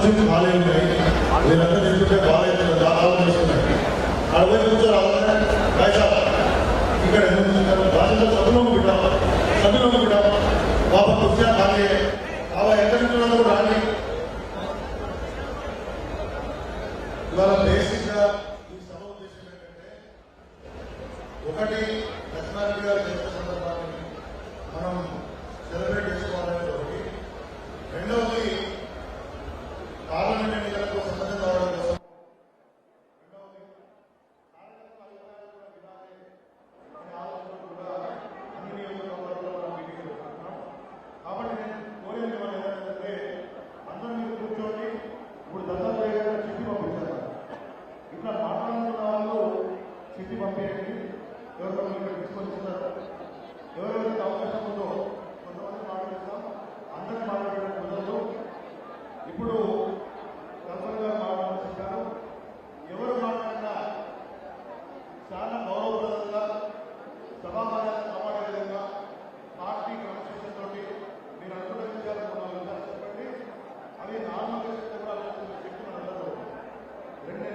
నుంచి ఖాళీ ఉన్నాయి. వీళ్ళంతా నించుంటే బాగా ఆలోచిస్తున్నాయి. అరవై నిమిషాలు అవగానే పైసా ఇక్కడ ఎందుకు ఉంచుతారు? భాషలో సభలోకి పెట్టాము, సభలోకి పెట్టాము. బాబా కుర్చా ఖాళీ బాబా ఎక్కడి నుంచి ఉన్నదో రాని. ఇవాళ బేసిక్గా ఈ సభ ఉద్దేశం ఏంటంటే, ఒకటి లక్ష్మారెడ్డి గారి జన్మ సందర్భాన్ని మనం సెలబ్రేట్ చేసుకోవాలని ఒకటి, రెండవది పార్లమెంట్ ఎన్నికలకు సంబంధం కావడం కోసం, రెండవది కార్యకర్తల అభిప్రాయాలు కూడా వినాలి అనే ఆలోచన కూడా అన్ని నియోజకవర్గాల్లో మనం మీటింగ్ పెట్టుకుంటున్నాం. కాబట్టి నేను కోరేది మనం ఏంటంటే, అందరూ మీరు కూర్చోండి. ఇప్పుడు దత్తాత్రేయ గారు చిట్టి పంపించారు. ఇట్లా మాట్లాడుతున్న వాళ్ళు చిట్టి పంపేయండి. ఎవరికో ఇక్కడ తీసుకొని ఇస్తున్నారు. ఎవరెవరికి అవకాశం ఉందో కొంతమంది మాట్లాడుతాం, అందరినీ మాట్లాడడం కుదరదు. ఇప్పుడు తప్పనిగా మాట్లాడుతున్నారు. ఎవరు మాట్లాడినా చాలా గౌరవప్రదంగా సభాభాగాన్ని కాపాడే విధంగా పార్టీ క్రమశిక్షణ తోటి మీరు అనుకున్న విషయాలు విషయాలు చెప్పండి. అవి నార్మల్గా కూడా చెప్పి మనందరూ రెండే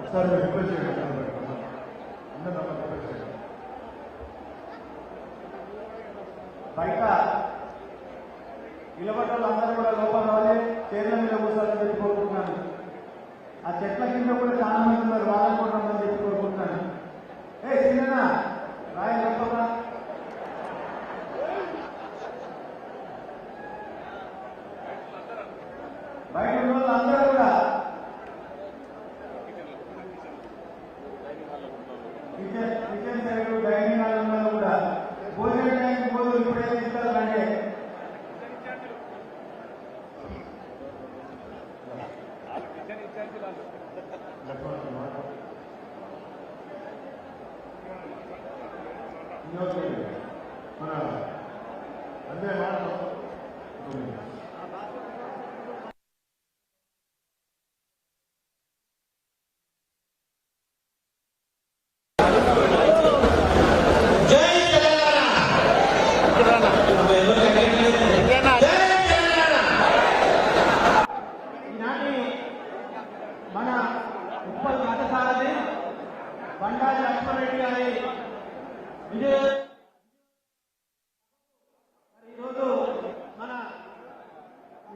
ఒకసారి రిక్వెస్ట్ చేయండి. అందరూ రిక్వెస్ట్ చేయండి. బయట నిలబడ్డలు అందరూ కూడా లోపల రావాలి. చైర్ల మీద కూర్చోాలని చెప్పి కోరుకుంటున్నాను. ఆ చెట్ల కింద కూడా చాలా మంది ఉన్నారు, వాళ్ళని కూడా రమ్మని చెప్పి కోరుకుంటున్నాను. చిన్న రాయ లోపల బయట ఉన్న వాళ్ళు అందరూ కూడా కిచెన్ సైడ్ డైనింగ్ హాల్ ఉన్న కూడా భోజనం టైంకి పోదు ఇప్పుడే తీసుకోవాలంటే మన ఉప్పల్ పాఠశాలని బండారి లక్ష్మణరెడ్డి గారి విజయ ఈరోజు మన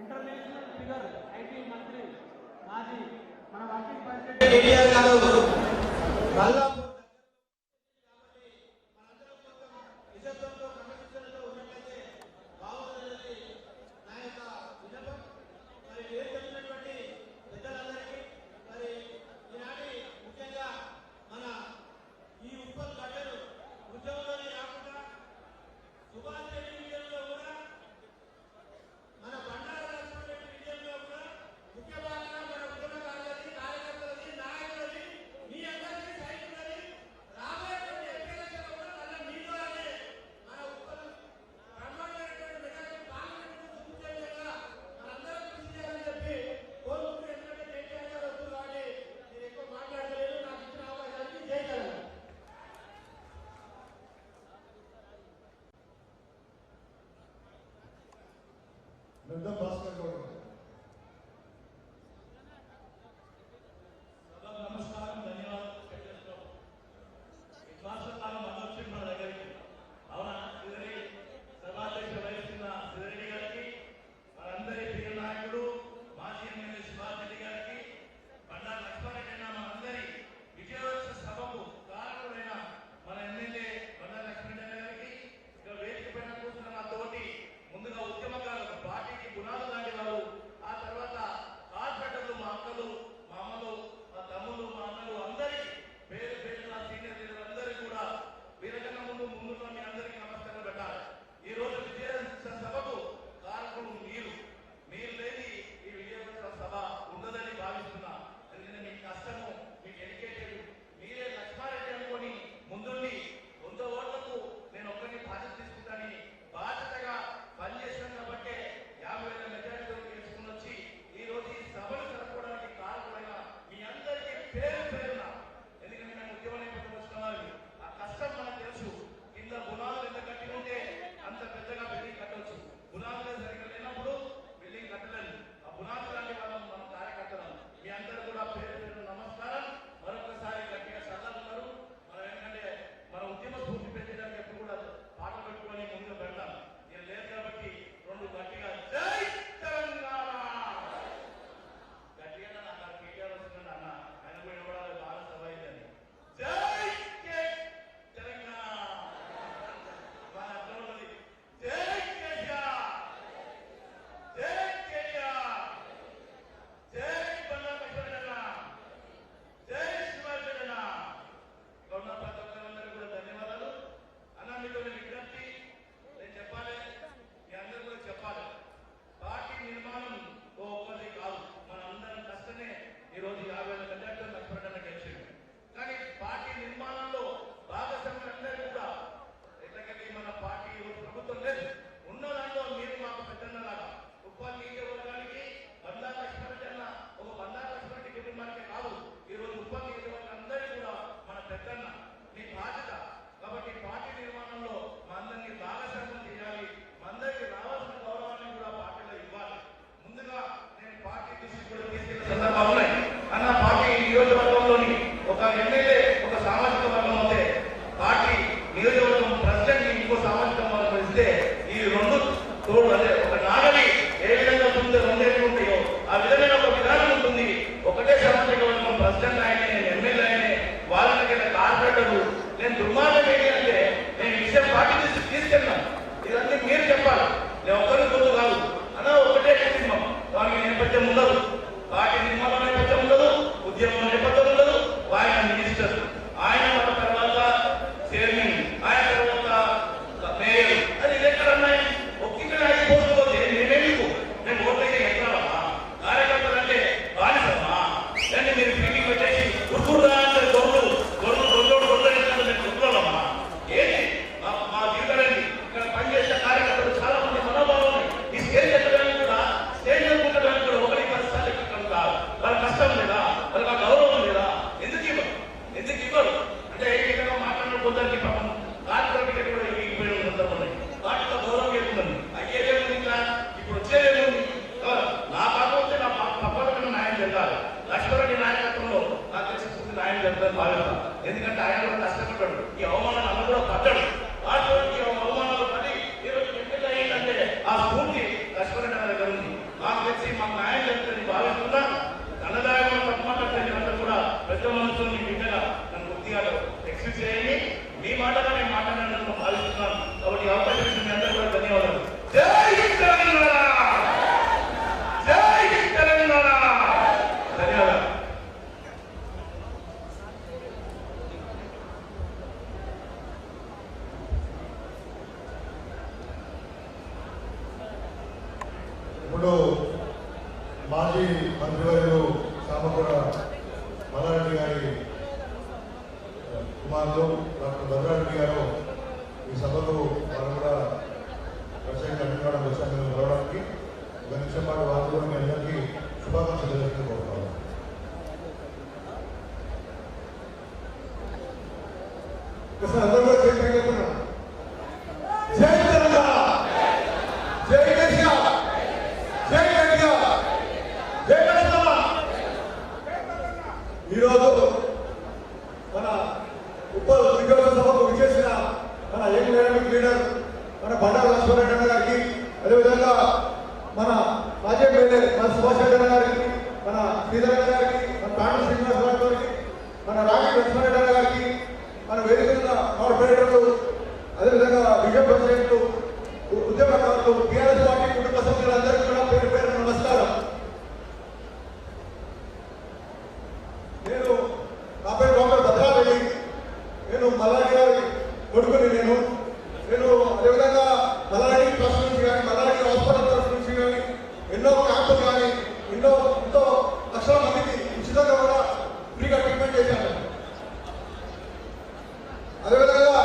ఇంటర్నేషనల్ ఫిగర్ ఐటీ మంత్రి మాజీ మన వర్కింగ్ ప్రెసిడెంట్ కేటీఆర్ గారు నిర్ధం భాస్కర్ గౌడ్ నమస్కారం, ధన్యవాదాలు. విశ్వాసకాలం మనొచ్చింది మన దగ్గరికి. అవునా సిదరి సభాధ్యక్ష వహిస్తున్న సిదరెడ్డి గారికి, మనందరి ప్రియ నాయకుడు మాజీ ఎమ్మెల్యే శివారెడ్డి గారికి, బండారు లక్ష్మారెడ్డి అయిన మనందరి విజయోత్సవ సభకు కారకుడైన మన ఎమ్మెల్యే బండారు లక్ష్మారెడ్డి గారికి, ఇక్కడ వేదిక పైన కూర్చున్న నా తోటి ముందుగా ఉద్యమకారులకు పార్టీకి గుణాలు లాంటి వారు, ఆ తర్వాత కార్పొరేటర్లు, మా అక్కలు, మా అమ్మలు, మా తమ్ముళ్ళు, మా అన్నలు అందరికీ పేరు పేరున సీనియర్ లీడర్ అందరికీ కూడా వీరకన్నా ముందుగా మీ అందరికీ నమస్కారం పెట్టాలి. ఈ రోజు విజయోత్సవ సభకు కారకులు మీరు లేని ఈ విజయోత్సవ సభ ఉండదని భావిస్తున్నా. ఎందుకంటే మీ కష్టము, మీ డెడికేటెడ్, మీరే లక్ష్మారెడ్డి అనుకొని ముందుండి 100 ఓట్లకు నేను ఒక్కరిని బాధ్యత తీసుకుంటానని బాధ్యతగా పనిచేస్తాను కాబట్టి 50,000 మెజారిటీతో గెలుచుకుని వచ్చి ఈ రోజు ఈ సభను జరుపుకోవడానికి కారణమైన మీ అందరికీ పేరు పేరున, ఎందుకంటే మేము ఉద్యమ నేపథ్యం వచ్చిన వారికి ఆ కష్టం మనకు తెలుసు. కింద గుణాలు ఎంత కట్టి ఉంటే అంత పెద్దగా బిల్డింగ్ కట్టవచ్చు. గుణాలు సరిగ్గా లేనప్పుడు బిల్డింగ్ కట్టలేదు. ఆ గుణాలు లాంటి వాళ్ళం మనం కార్యకర్తలు. మీ అందరూ కూడా పేరు పేరు నమస్కారం. మరొకసారి గట్టిగా చదవగలరు. మనం ఏంటంటే మన ఉద్యమ స్ఫూర్తి పెంచడానికి ఎప్పుడు కూడా పాటలు పెట్టుకొని ముందుకు పెడతాం. నేను లేదు కాబట్టి 2 గట్టిగా జై తెలంగాణ గట్టిగా నాకు కేటీఆర్ వస్తుందండి అన్న, ఆయన కూడా కూడా బాగా సభ అయిందని జై తెలంగాణ మన అర్థం ఉన్నది. జై కేసీఆర్, జై కేటీఆర్, జై బండారు లక్ష్మణరెడ్డి, జై శివారెడ్డి. ఉన్న ప్రతి ఒక్కరందరూ కూడా ధన్యవాదాలు. అన్న మీతో విజ్ఞప్తి నేను చెప్పాలి, మీ అందరూ కూడా చెప్పాలి. పార్టీ నిర్మాణం ఒక్కటి కాదు, మన అందరం కష్టమే ఈరోజు 50,000 మెజార్టీతో లక్ష్మణరెడ్డి గెలిచింది. కానీ పార్టీ నిర్మాణంలో భాగస్వాములందరూ కూడా ఎట్లకెళ్ళి మన పార్టీ ప్రభుత్వం లేదు, ఉన్న దాంట్లో మీరు మాకు పెద్దన్నలాగా ఉప్పల్ నియోజకవర్గానికి బండారు లక్ష్మణరెడ్డి అన్న ఒక బండారు లక్ష్మణరెడ్డి కుటుంబానికే కాదు, ఈ రోజు ఉప్పల్ నియోజకవర్గం అందరికీ కూడా మన పెద్దన్న మీ బాధ్యత. కాబట్టి పార్టీ నిర్మాణంలో మా అందరినీ భాగస్వామ్యం చేయాలి, మా అందరికీ రావాల్సిన గౌరవాన్ని కూడా పార్టీలో ఇవ్వాలి. ముందుగా నేను పార్టీ దృష్టికి కూడా తీసుకెళ్లిన సందర్భాలు ఉన్నాయి. అన్న పార్టీ నియోజకవర్గంలోని ఒక ఎమ్మెల్యే ఒక సామాజిక వర్గం అయితే పార్టీ నియోజకవర్గం ప్రెసిడెంట్ ఇంకో సామాజిక వర్గం ఇస్తే ఈ 2 తోడు అదే ఒక నాగలి ఏ విధంగా ఉంటే 2 ఉంటాయో ఆ విధమైన ఒక విధానం ఉంటుంది. ఒకటే సామాజిక వర్గం ప్రెసిడెంట్ ఆయనే, ఎమ్మెల్యే ఆయనే, వాళ్ళకి కార్పొరేటర్లు. నేను దుర్మార్గం ఏంటి అంటే నేను విషయం పార్టీ తీసుకెళ్ళాను. ఇదన్నీ మీరు చెప్పాలి, నేను ఒక్కరి గుర్తు కాదు అన్న. ఒకటే కుటుంబం, దానికి నేపథ్యం ఉండదు, పార్టీ నిర్మాణ నేపథ్యం ఉండదు, ఉద్యమం నేపథ్యం ఉండదు. ఆయన మినిస్టర్, ఆయన తర్వాత చైర్మన్, ఆయన తర్వాత మేయర్, అది ఎక్కడ ఉన్నాయి? ఒక్కిక్కడ అయిపోతుంది. నేనేందుకు నేను ఓట్లయితే ఎక్కడమ్మా కార్యకర్తలు అంటే బానిసమ్మా. అంటే మీరు మీటింగ్ పెట్టేసి గుర్తురా అంటే దొంగలు నేను గుర్తులమ్మా. ఏంటి మా జీవితాలండి ఇక్కడ పనిచేసే కార్యకర్తలు చాలా మంది మనోభావం. ఈ స్టేజ్ ఎక్కడానికి కూడా స్టేజ్ అనుకుంటానికి కూడా ఒకరికి ఇప్పుడు మాజీ మంత్రివర్యులు సామకూర మల్లారెడ్డి గారి కుమారులు డాక్టర్ భద్రారెడ్డి గారు ఈ సభకు వారు కూడా ప్రత్యేకంగా అభిప్రాయం వచ్చారు రావడానికి ఒక నిమిషం పాటు వారు కూడా మీ అందరికీ శుభాకాంక్షలు తెలుపుకుంటున్నాను. అందరూ కూడా చెప్తున్నాను. జై తెలంగాణ, జై కేసీఆర్, జై కేటీఆర్, జై తెలంగాణ. ఈరోజు మన ఉప్పల్ విజయోత్సవ సభకు విచ్చేసిన మన యంగ్ డైనమిక్ లీడర్ మన బండారు లక్ష్మణరెడ్డి గారికి, అదేవిధంగా మన మాజీ ఎమ్మెల్యే మన సుభాష్ రెడ్డి గారికి, మన శ్రీధర్ గారికి, మన తాండ్ర శ్రీనివాసరావు గారికి, మన రాగి లక్ష్మణరెడ్డి గారికి, మన వేదిక కార్పొరేటర్లు, అదేవిధంగా విజయ ప్రెసిడెంట్లు, ఉద్యోగకారులు, టీఆర్ఎస్ పార్టీ కుటుంబ సభ్యులందరికీ కూడా పేరు పేరు నమస్కారం. నేను నా పేరు డాక్టర్ భద్రారెడ్డి. నేను మల్లారెడ్డి గారి కొడుకుని. నేను అదేవిధంగా మల్లారెడ్డి ట్రస్ట్ నుంచి కానీ, మల్లారెడ్డి హాస్పిటల్ ట్రస్ట్ నుంచి కానీ ఎన్నో క్యాంపులు కానీ ఎంతో లక్షల మందికి ఉచితంగా కూడా ఫ్రీగా ట్రీట్మెంట్ చేశాను. అదేవిధంగా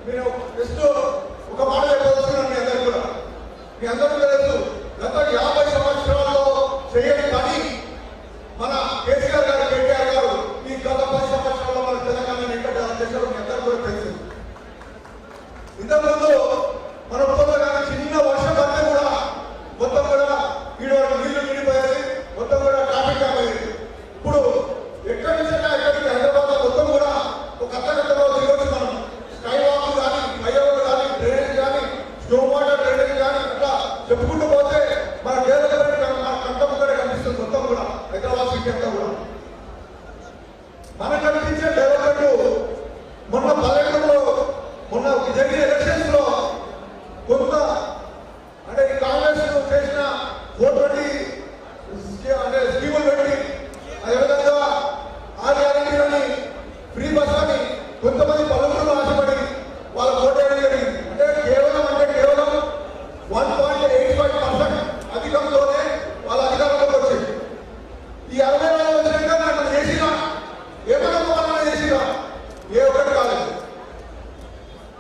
నేను జస్ట్ ఒక మాట చెప్పదలుచుకున్నాను మీ అందరికీ కూడా. మీ అందరికీ తెలుసు, గత 50 సంవత్సరాల్లో చేయని పని మన కేసీఆర్ గారు, కేటీఆర్ గారు ఈ గత 10 సంవత్సరాల్లో మన తెలంగాణ ఎక్కడ చేశారో మీ అందరికీ కూడా తెలుసు. ఇంతకుముందు మన ఉత్తరంలో కానీ చిన్న వర్షం పడితే కూడా మొత్తం కూడా ఈడ నీళ్లు నిండిపోయేది, మొత్తం కూడా ట్రాఫిక్ అయ్యేది. ఇప్పుడు ఎక్కడి నుంచి ఎక్కడికి హైదరాబాద్ మొత్తం కూడా ఒక అత్తగంటలో తిరగచ్చు మనం. స్కై వాక్ కానీ, ఫ్లైఓవర్ కానీ, డ్రైనేజ్ కానీ, స్టోమ్ వాటర్ డ్రైనేజ్ కానీ ఇట్లా చెప్పుకుంటూ పోతే మన డెవలప్మెంట్ మన కంటం కూడా కనిపిస్తుంది. మొత్తం కూడా హైదరాబాద్ సిటీ అంతా కూడా మనకు కనిపించే డెవలప్మెంట్. మొన్న పల్లెటూరులో మొన్న జరిగిన ఎలక్షన్స్ లో కొంత అంటే కాంగ్రెస్ చేసిన 420 అంటే స్కీములు పెట్టి, అదేవిధంగా 6 గ్యారెంటీలని, ఫ్రీ బస్ అని కొంతమంది పలువురు ఆశపడి వాళ్ళ ఓటేయడం జరిగింది. అంటే కేవలం 1.85% అధికంలోనే వాళ్ళ అధికారంలోకి వచ్చింది. ఈ 60 నెలలు వచ్చినాక నాకు చేసినా ఏమైనా పాలన చేసినా ఏ ఒక్కటి కాలేదు.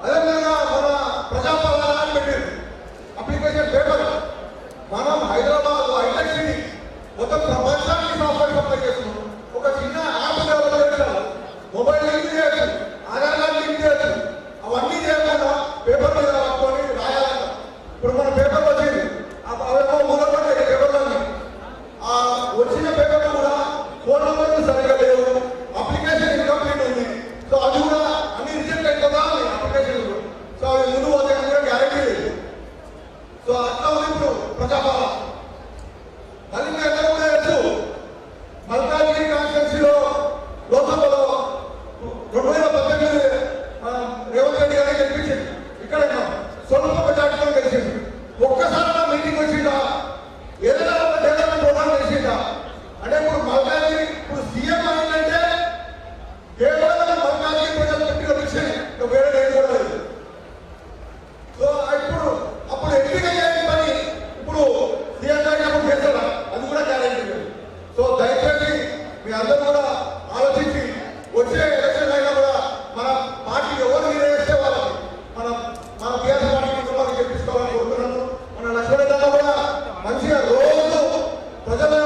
అదేవిధంగా మన ప్రజాపాలన అని పెట్టారు అప్లికేషన్ పేపర్. మనం హైదరాబాద్ హైటెక్ సిటీ మొత్తం ప్రపంచానికి సాఫ్ట్వేర్ సప్లై చేస్తున్నాం. ఒక చిన్న యాప్ డెవలప్ చేస్తారు, మొబైల్ లింక్ చేయొచ్చు, ఆధార్ కార్డు లింక్ చేయొచ్చు. అవన్నీ చేయకుండా పేపర్ మీద రాసుకొని రాయాలంట. ఇప్పుడు మన పేపర్ వచ్చింది, అవేమో మొదలుపడ్డాయి పేపర్లన్నీ. ఆ వచ్చిన పేపర్ కూడా ఫోన్ నెంబర్లు సరిగ్గా లేవు, అప్లికేషన్ ఇన్కంప్లీట్ ఉంది. సో అది కూడా అన్ని రిజెక్ట్ అవుతుందా అప్లికేషన్. సో అవి ముందు పోతే కూడా గ్యారెంటీ లేదు. సో అట్లా ఉంది ఇప్పుడు ప్రజాపాలన. మళ్ళీ మీ అందరూ కూడా తెలుసు, మల్కాజ్గిరి కాన్స్టిట్యున్సీలో లోక్సభలో 2018 రేవంత్ రెడ్డి గారిని గెలిపించింది. ఇక్కడ స్వల్ప మెజార్టీతో గెలిచింది. ఒక్కసారి మీటింగ్ వచ్చిందా, ఏదైనా ఒక డెవలప్మెంట్ ప్రోగ్రామ్ చేసిందా అంటే ఇప్పుడు మల్కాజ్గిరి ఇప్పుడు సీఎం అయిందంటే కేవలం మల్కాజ్గిరి ప్రజలు పెట్టిన విషయం, వేరే ఏది కూడా లేదు. సో అప్పుడు ఎంపిక చేయని పని ఇప్పుడు సీఎం గారు చేస్తారా, అది కూడా గ్యారెంటీ లేదు. సో దయచేసి మీ అందరూ కూడా ఆలోచించి వచ్చే ఎలక్షన్ అయినా కూడా మన పార్టీ ఎవరు నిర్ణయిస్తే వాళ్ళకి మన టీఆర్ఎస్ పార్టీ కుటుంబానికి గెలిపించుకోవాలని కోరుతున్నాను. మన లక్ష్మణ్ కూడా మంచిగా రోజు ప్రజలు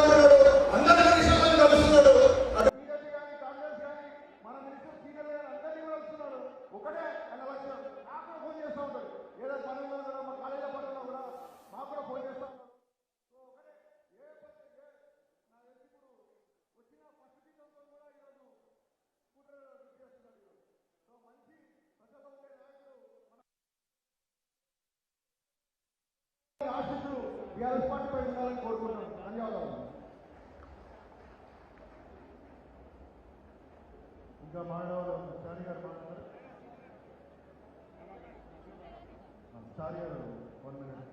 అందరినీ విషయాలను కలుస్తున్నాడు. అంటే బీజేపీ కానీ, కాంగ్రెస్ కానీ, మన మినిస్టర్ సీనియర్ గారు అందరినీ కూడా వస్తున్నాడు. ఒకటే అన్న లక్ష్యం. నాకు కూడా ఫోన్ చేస్తూ ఉంటాడు, ఏదో పనులు మా కాలేజీలో పనుల్లో కూడా మాకు కూడా ఫోన్ చేస్తూ ఉంటాడు. సో ఒకటే వచ్చిన ఫస్ట్ జీతంతో కూడా ఈరోజు స్కూటర్ చేస్తున్నారు. సో మంచి ప్రజలు ఉండే నాయకుడు ఆశిస్తూ టీఆర్ఎస్ పార్టీపై ఉండాలని కోరుకుంటున్నాను. ధన్యవాదాలు. ఇంకా మానవ చారి గారు మాట్లాడారు. చారి గారు 1 minute.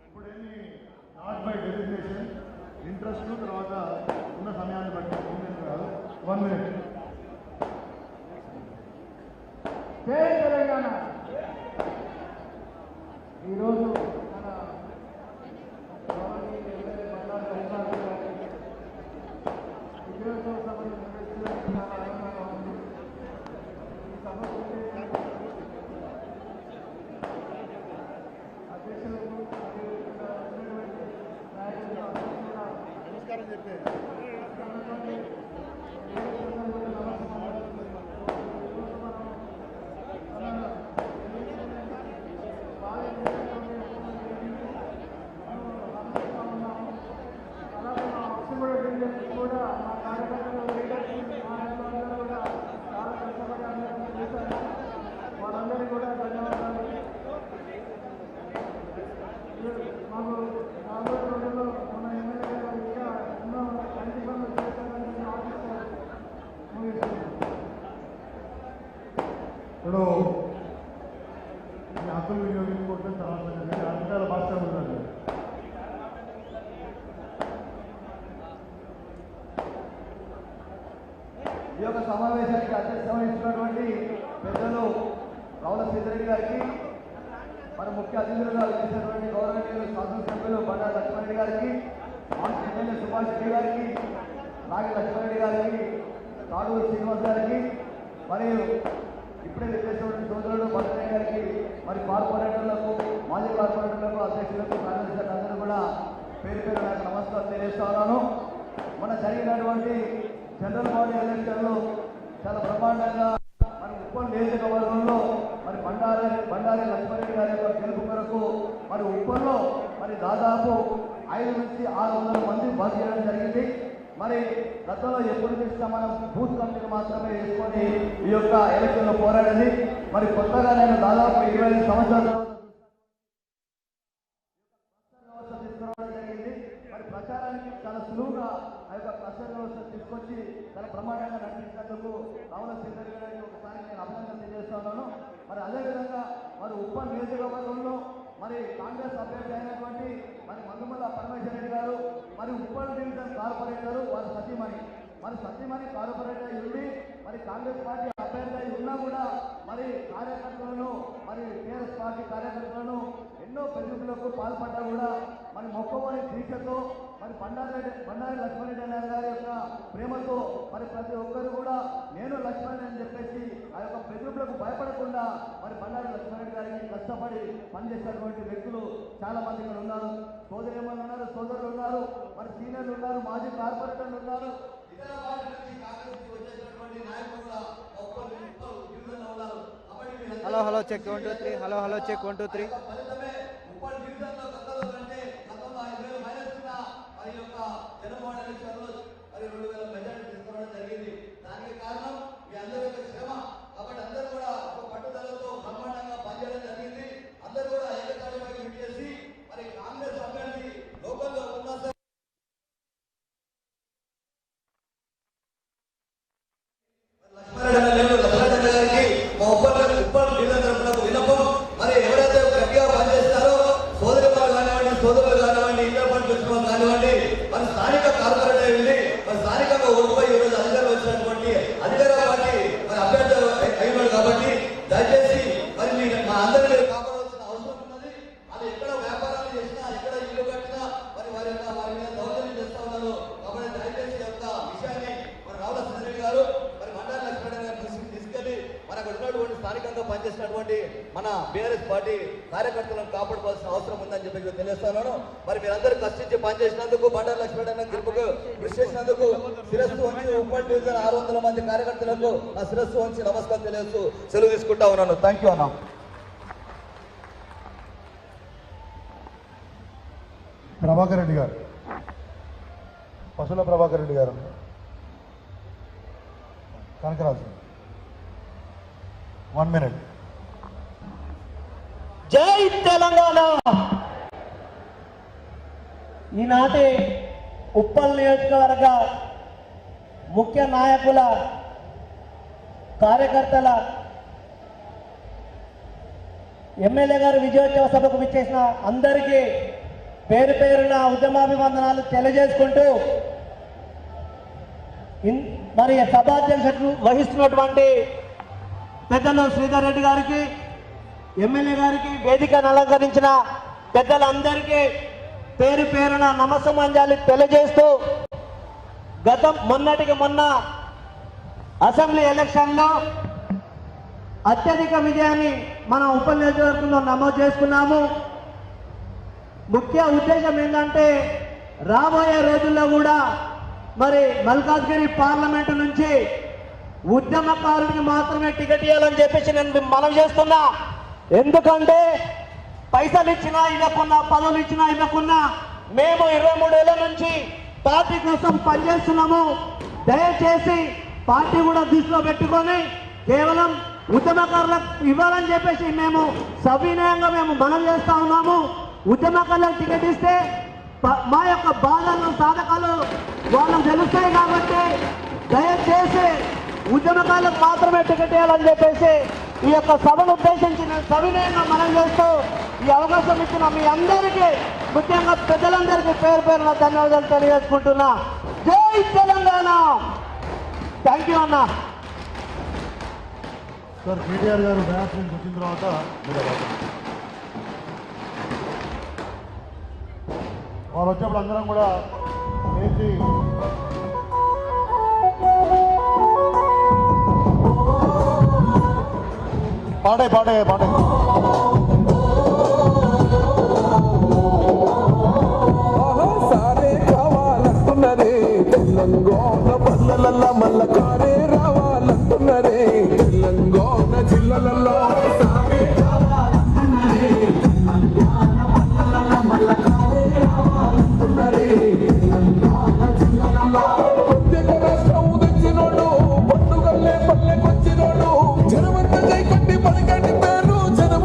ఇప్పుడు ఏంటి, నాట్ బై డెసిగ్నేషన్, ఇంట్రెస్ట్ తర్వాత ఉన్న సమయాన్ని బట్టి కాదు. 1 minute. జై తెలంగాణ. ఈరోజు మన మాకు రాబోయే రోజుల్లో మన ఎమ్మెల్యే గారు ఇంకా ఎన్నో మంచి పనులు చేస్తారని నేను ఆశిస్తాను. ఇప్పుడు ఈ హక్కులు వినియోగించుకోవడం చాలా అధికారుల భాష ఉందండి. ఈ యొక్క సమావేశానికి అధ్యక్షత వహిస్తున్నటువంటి పెద్దలు రావుల సీతారెడ్డి గారికి, మరి ముఖ్య అతిథులుగా చేసినటువంటి గౌరవనీయులు శాసనసభ్యులు బండారు లక్ష్మణరెడ్డి గారికి, మాజీ ఎమ్మెల్యే సుభాష్ రెడ్డి గారికి, నాగి లక్ష్మణరెడ్డి గారికి, తాడూరు శ్రీనివాస్ గారికి, మరియు ఇప్పుడే చేసినటువంటి సోదరుడు భద్రయ్య గారికి, మరి కార్పొరేటర్లకు, మాజీ కార్పొరేటర్లకు, అధ్యక్షులకు, కార్యదర్శులకు అందరూ కూడా పేరు పేరు నాకు నమస్కారం తెలియజేస్తా ఉన్నాను. మన జరిగినటువంటి జనరల్ బాడీ ఎలక్షన్లో చాలా బ్రహ్మాండంగా మరి ఉప్పల్ నియోజకవర్గంలో మరి బండారి లక్ష్మణరెడ్డి గారి యొక్క గెలుపు కొరకు మరి ఉప్పల్లో మరి దాదాపు 500 నుంచి 600 మంది బస్ చేయడం జరిగింది. మరి గతంలో ఎప్పుడు చూసినా మనం బూత్ కమిటీని మాత్రమే వేసుకొని ఈ యొక్క ఎలక్షన్లో పోరాడింది. మరి కొత్తగా నేను దాదాపు 25 సంవత్సరాల వ్యవస్థ తీసుకురావడం జరిగింది. మరి ప్రచారానికి చాలా సులువుగా ఆ యొక్క ప్రచార వ్యవస్థ తీసుకొచ్చి చాలా ప్రమాదంగా నడిపించినందుకు రావుల సీతారెడ్డి గారికి ఒకసారి నేను అభినందన తెలియజేస్తున్నాను. మరి అదేవిధంగా మరి ఉప్పల్ నియోజకవర్గంలో మరి కాంగ్రెస్ అభ్యర్థి అయినటువంటి మరి మందుమల్ల పరమేశ్వర రెడ్డి గారు, మరి ఉప్పల్ డివిజన్ కార్పొరేటర్ వారి సతీమణి కార్పొరేటర్ ఉండి మరి కాంగ్రెస్ పార్టీ అభ్యర్థి అయి ఉన్నా కూడా మరి కార్యకర్తలను మరి టీఆర్ఎస్ పార్టీ కార్యకర్తలను ఎన్నో బెదిరింపులకు పాల్పడ్డా కూడా మరి మొక్కవోని దీక్షతో మరి బండారి లక్ష్మణరెడ్డి అన్న గారి యొక్క ప్రేమతో మరి ప్రతి ఒక్కరు కూడా నేను లక్ష్మణరెడ్డి అని చెప్పేసి ఆ యొక్క బెదిరింపులకు భయపడకుండా మరి బండారి లక్ష్మణరెడ్డి గారికి కష్టపడి పనిచేసినటువంటి వ్యక్తులు చాలా మంది ఇక్కడ ఉన్నారు. సోదరులు ఉన్నారు, సోదరులు ఉన్నారు, మరి సీనియర్లు ఉన్నారు, మాజీ కార్పొరేటర్లు ఉన్నారు, ఇతర పార్టీ నుంచి కాంగ్రెస్ కి వచ్చేసినటువంటి నాయకులు కూడా ఉన్నారు. హలో చెక్ 1 2 3 హలో చెక్ 1 2 3 ఫలితమే ఉప్పల్ డివిజన్ లో గతంలో కంటే గతంలో 5,000 మైనస్ ఉన్న మరి యొక్క జనవాడ ఎలక్షన్లో మరి 2,000 మెజార్టీ తీసుకోవడం జరిగింది. దానికి కారణం మీ అందరి యొక్క శ్రమ. కాబట్టి అందరూ కూడా ఒక పట్టుదలతో బ్రహ్మాండంగా పనిచేయడం జరిగింది. అందరూ కూడా ఏకతాటిపై చేసి మరి కాంగ్రెస్ అభ్యర్థి లోకల్లో ఉన్న లక్ష్మణరెడ్డి గారికి మా ఉప్పల్ డివిజన్ తరఫున విన్నపం. మరి ఎవరైతే గట్టిగా పనిచేస్తారో సోదరులు కానివ్వండి, ఇతర పని వచ్చిన కానివ్వండి, మరి స్థానిక కార్పొరేటర్ వెళ్ళి మరి స్థానికంగా ఓటుపై ఈరోజు అధికారులు వచ్చినటువంటి అధికార పార్టీ మరి అభ్యర్థి అయినాడు. కాబట్టి దయచేసి మరి మా అందరినీ కాపాడాల్సిన అవసరం ఉన్నది. అది ఎక్కడ వ్యాపారాలు చేసినా, ఎక్కడ ఇల్లు కట్టినా మరి వారి మీద దౌర్జన్యం చేస్తా ఉన్నారు. కాబట్టి దయచేసి యొక్క విషయాన్ని మరి రావుల సీతారెడ్డి గారు మరి బండారి లక్ష్మణరెడ్డి గారు తీసుకెళ్లి మనకు వచ్చినటువంటి స్థానికంగా పనిచేసినటువంటి మన బీఆర్ఎస్ పార్టీ కార్యకర్తలను కాపాడుకోవాల్సిన అవసరం ఉందని చెప్పి తెలియస్తున్నాను. మరి మీరందరూ కష్టించి పనిచేసినందుకు, బండారి లక్ష్మణరెడ్డి గెలుపుకు కృషి చేసినందుకు శిరస్సు వంచి ఉప్పల్ డివిజన్ 600 మంది కార్యకర్తలకు నా శిరస్సు వంచి నమస్కారం తెలియజేస్తూ సెలవు తీసుకుంటా ఉన్నాను. థ్యాంక్ యూ అన్న. ప్రభాకర్ రెడ్డి గారు, పశుల ప్రభాకర్ రెడ్డి గారు, కనకరాజు 1 minute. జై తెలంగాణ. ఈనాటి ఉప్పల్ నియోజకవర్గ ముఖ్య నాయకుల, కార్యకర్తల, ఎమ్మెల్యే గారు విజయోత్సవ సభకు విచ్చేసిన అందరికీ పేరు పేరున ఉద్యమాభివందనాలు తెలియజేసుకుంటూ మరి సభాధ్యక్షులు వహిస్తున్నటువంటి పెద్దలు శ్రీధర్ రెడ్డి గారికి, ఎమ్మెల్యే గారికి, వేదికను అలంకరించిన పెద్దలందరికీ పేరు పేరున నమస్సమాంజలి తెలియజేస్తూ మొన్నటికి మొన్న అసెంబ్లీ ఎలక్షన్లో అత్యధిక విజయాన్ని మన ఉప్పల్ నియోజకవర్గంలో నమోదు చేసుకున్నాము. ముఖ్య ఉద్దేశం ఏంటంటే రాబోయే రోజుల్లో కూడా మరి మల్కాజ్గిరి పార్లమెంటు నుంచి ఉద్యమకారుడికి మాత్రమే టికెట్ ఇవ్వాలని చెప్పేసి నేను మనం చేస్తున్నా. ఎందుకంటే పైసలు ఇచ్చినా ఇవ్వకున్నా, పదవులు ఇచ్చినా ఇవ్వకున్నా మేము 23 ఏళ్ల నుంచి పార్టీ కోసం పనిచేస్తున్నాము. దయచేసి పార్టీ కూడా దృష్టిలో పెట్టుకొని కేవలం ఉద్యమకారులకు ఇవ్వాలని చెప్పేసి మేము సవినయంగా మనం చేస్తా ఉన్నాము. ఉద్యమకాలకు టికెట్ ఇస్తే మా యొక్క బాధలు సాధకాలు వాళ్ళకు తెలుస్తాయి కాబట్టి దయచేసి ఉద్యమకాలకు మాత్రమే టికెట్ ఇవ్వాలని చెప్పేసి ఈ యొక్క సభను ఉద్దేశించి నేను సవినయంగా మనం చేస్తూ ఈ అవకాశం ఇచ్చిన మీ అందరికీ ముఖ్యంగా పెద్దలందరికీ పేరు పేరున ధన్యవాదాలు తెలియజేసుకుంటున్నా. జై తెలంగాణ. థ్యాంక్ యూ అన్న. సార్ కేటీఆర్ గారు డయాస్ నుంచి వచ్చిన తర్వాత మీరు అడగండి. వాళ్ళు వచ్చినప్పుడు అందరం కూడా లేచి పాడే పాడే పాడే సారే కావాలంటున్నరే తెలంగాణ పల్లెలల్ల మల్ల కారే రావాలంటున్నరే తెలంగాణ జిల్లలల్లో సారే కావాలంటున్నరే తెలంగాణ పల్లెలల్ల మల్ల కారే రావాలంటున్నరే తెలంగాణ జిల్లలల్లో ప్రత్యేక రాష్ట్రం తెచ్చినోడు పండుగల్లే పల్లెకొచ్చినోడు జనమంత జై కట్టి పలికటి పేరు జనం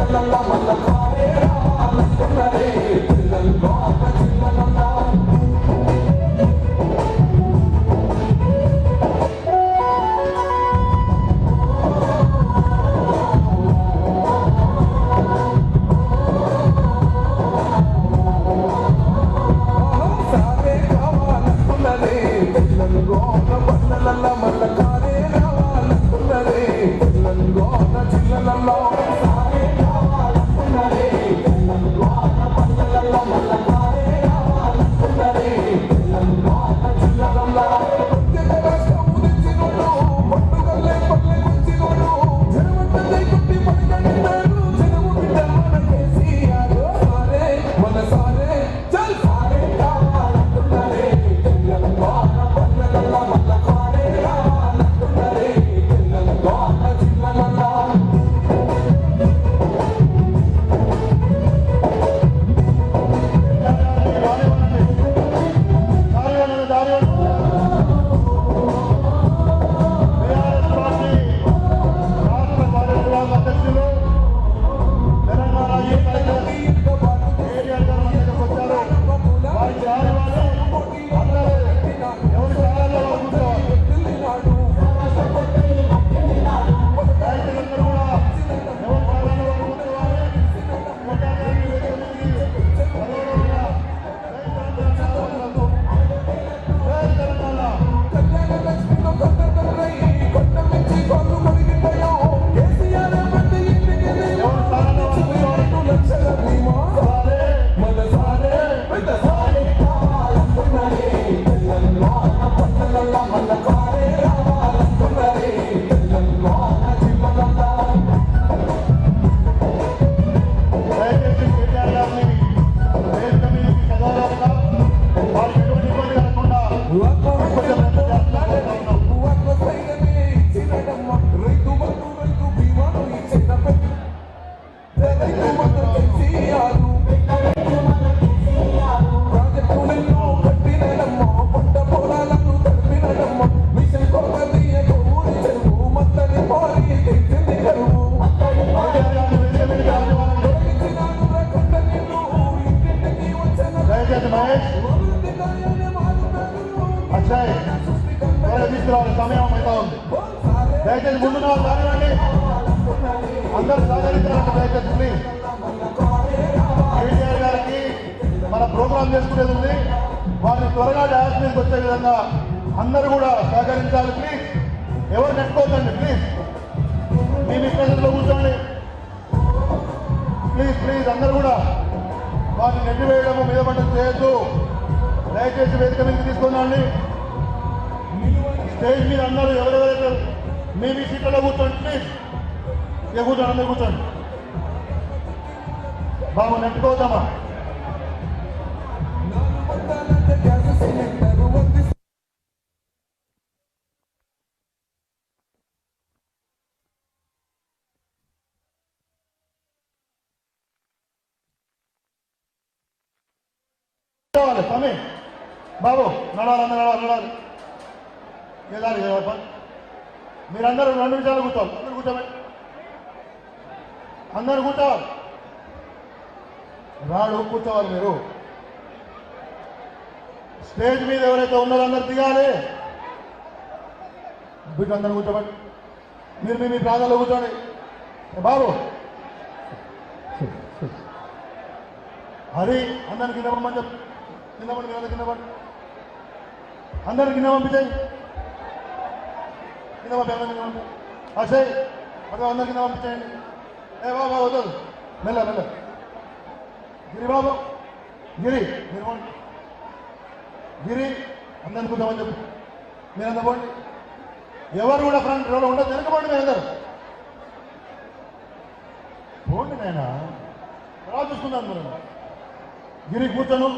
జిల్లలల్ల మల్ల కారే రావాలంటున్నరే తెలంగాణ జిల్లలల్ల సారే కావాలంటున్నరే తెలంగాణ బండలల్ల మల్ల కారే రావాలంటున్నరే తెలంగాణ జిల్లలల్ల సారే కావాలంటున్నరే తెలంగాణ బండలల్ల మల్ల కారే రావాలంటున్నరే తెలంగాణ జిల్లలల్ల ప్రత్యేక రాష్ట్రం ఉదించినోడు పండుగల్లే పల్లె గుంచినోడు జనమంతలై కొట్టి పడిగంటాడు జనము బిడ్డ మన కేసీఆర్ సారే మన సారే చల్ సారే కావాలంటున్నరే తెలంగాణ బండలల్ల మల్ల కారే రావాలంటున్నరే తెలంగాణ జిల్లలల్ల తీసుకురావాలి, సమయం అవుతా ఉంది. దయచేసి ముందు కానివ్వండి, అందరూ సహకరించాలంటే దయచేసి ప్లీజ్. కేటీఆర్ గారికి మన ప్రోగ్రాం చేసుకునేది ఉంది, వారిని త్వరగా డాన్స్ మీదకి వచ్చే విధంగా అందరూ కూడా సహకరించాలి ప్లీజ్. ఎవరు నెట్టుకోవద్దండి ప్లీజ్, మీ ప్రెజర్లో కూర్చోండి ప్లీజ్ ప్లీజ్. అందరూ కూడా వారిని నెట్టివేయడము మీద పట్టడం చేయొద్దు. దయచేసి వేదిక మీదకి తీసుకున్నాండి. స్టేజ్ మీద అందరూ ఎవరెవరైతే మీ సీట్లలో కూర్చోండి ప్లీజ్. ఇక కూర్చోండి, అందరూ కూర్చోండి. బాబు నెట్టుకోవద్దామా? స్వామి బాబు నడవాలి, అందరూ నడవాలి. ఏదాలి మీరందరూ 2 నిమిషాలు కూర్చోవాలి. అందరూ కూర్చోండి, అందరూ కూర్చోవాలి. రాడు కూర్చోవాలి. మీరు స్టేజ్ మీద ఎవరైతే ఉన్నారో అందరు దిగాలి. బిడ్డ అందరూ కూర్చోబట్టి మీరు మీ ప్రాంతాల్లో కూర్చోండి. బాబు హరి అందరికి కింద పంపని చెప్పు. కింద పడి మీరు కింద పడి అందరికి కింద పంపించాయి. కింద పంపి అందరికి కింద పంపి. అక్షయ్ అక్కడ అందరికి కింద పంపించేయండి. ఏ బాబా వద్దు, మెల్ల మెల్ల. గిరి బాబు, గిరి మీరు పోండి. గిరి అందరిని కూర్చోమని చెప్పు. మీరంతా పోండి. ఎవరు కూడా ఫ్రంట్ రోలో ఉండదు, వెనకపోండి. మీరు అందరు పోండి. నాయన తర్వాత చూసుకుందాం. మీరు గిరి కూర్చోను.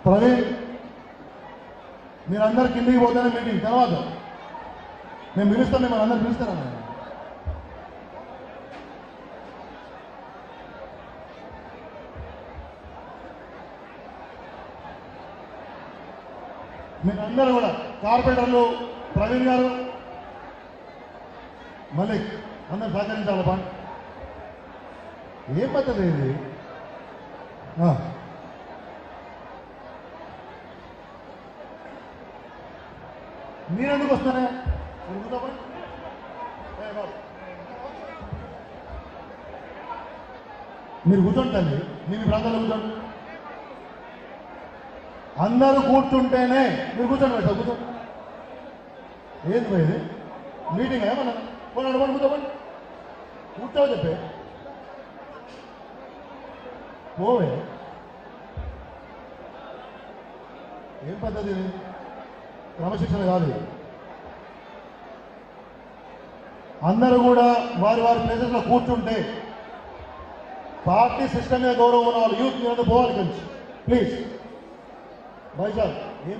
ప్రవీణ్ మీరందరూ కిందికి పోతేనే మీటింగ్ తర్వాత మేము పిలుస్తాం. మిమ్మల్ని అందరు పిలుస్తారా? మీరందరూ కూడా కార్పొరేటర్లు ప్రవీణ్ గారు, మలిక్ అందరూ సహకరించాలి. ఏం పద్ధతి ఇది? మీరెందుకు వస్తారా? మీరు కూర్చోండి తల్లి, మీ ప్రాంతాల్లో కూర్చోండి. అందరూ కూర్చుంటేనే మీరు కూర్చోండి సార్, కూర్చోండి. ఏంది పోయేది మీటింగ్ ఏమన్నా? పోనండి కూర్చోండి, కూర్చోని చెప్పే పోవే. ఏం పద్ధతి? క్రమశిక్షణ కాదు. అందరూ కూడా వారి వారి ప్లేసెస్లో కూర్చుంటే పార్టీ సిస్టమ్ మీద గౌరవం ఉన్న వాళ్ళు యూత్ మీద పోవాలి కలిసి ప్లీజ్. వైజాగ్ ఏం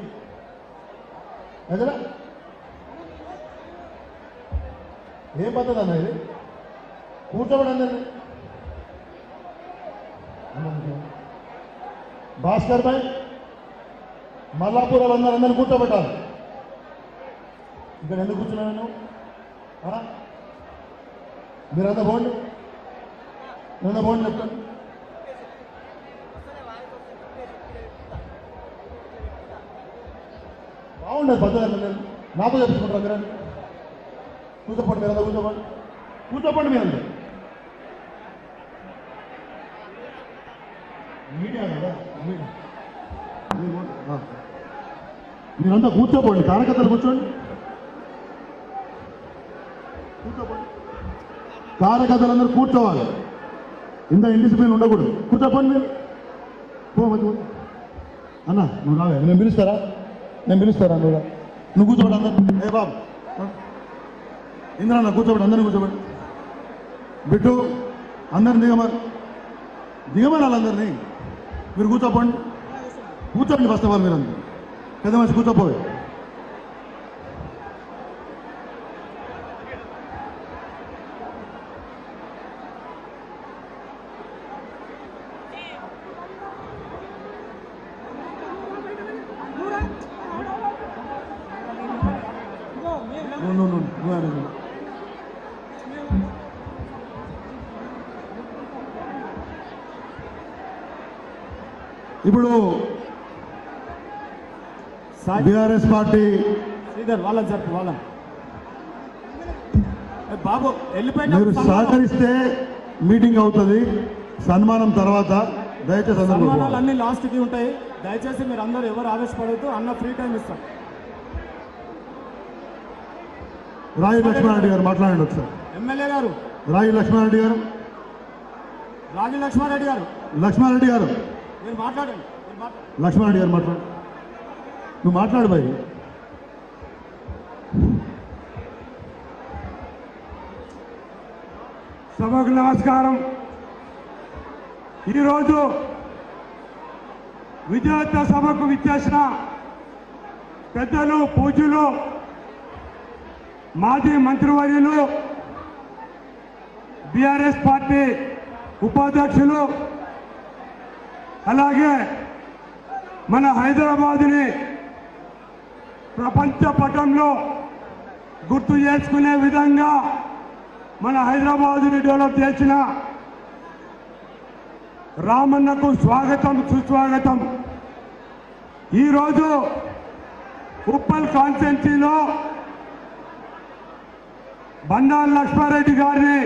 అదేనా? ఏం పద్ధతి అన్న ఇది? కూర్చోబడి అందరినీ. భాస్కర్ భాయ్ మల్లాపూర్ వాళ్ళందరూ కూర్చోబెట్టాలి. ఇక్కడ ఎందుకు కూర్చున్నాను నువ్వు? మీరంతా పోండి, నిన్న పోండి చెప్తాను. బాగుండదు పద్ధతి. నేను నాతో చెప్పుకుంటారా? మీరు కూర్చోపండి, మీరంతా కూర్చోపండి, కూర్చోపండి. మీరంతా మీడియా కదా, మీరంతా కూర్చోపోండి. కార్యకర్తలు కూర్చోండి, కూర్చోపోండి. కార్యకర్తలందరూ కూర్చోవాలి. ఇంత ఇండిసిప్లిన్ ఉండకూడదు. కూర్చోపోండి మీరు. అన్న నువ్వు రావే, నేను పిలుస్తారా? నువ్వు కూర్చోబడి అందరు. ఏ బాబు ఇంద్రన్న కూర్చోబడి, అందరినీ కూర్చోబడి. బిట్టు అందరిని దిగమని వాళ్ళందరినీ. మీరు కూర్చోపోండి, కూర్చోండి. ఫస్ట్ ఆఫ్ ఆల్ మీరందరూ పెద్ద మనిషి కూర్చోపోయి. ఇప్పుడు బీఆర్ఎస్ పార్టీ బాబు మీరు సహకరిస్తే మీటింగ్ అవుతుంది. సన్మానం తర్వాత దయచేసి సన్మానాలు అన్ని లాస్ట్కి ఉంటాయి. దయచేసి మీరు అందరూ ఎవరు ఆవేశపడద్దు. అన్న ఫ్రీ టైం ఇస్తాం. రాయి లక్ష్మారెడ్డి గారు మాట్లాడండి ఒకసారి. ఎమ్మెల్యే గారు రాయి లక్ష్మారెడ్డి గారు, లక్ష్మారెడ్డి గారు మీరు మాట్లాడండి. లక్ష్మారెడ్డి గారు మాట్లాడు. నువ్వు మాట్లాడు భయ్. సభకు నమస్కారం. ఈరోజు విజయోత్సవ సభకు విచ్చేసిన పెద్దలు, పూజ్యులు, మాజీ మంత్రివర్యులు, బీఆర్ఎస్ పార్టీ ఉపాధ్యక్షులు, అలాగే మన హైదరాబాదుని ప్రపంచ పటంలో గుర్తు చేసుకునే విధంగా మన హైదరాబాదుని డెవలప్ చేసిన రామన్నకు స్వాగతం, సుస్వాగతం. ఈరోజు ఉప్పల్ కాన్స్టిట్యున్సీలో బండారు లక్ష్మారెడ్డి గారిని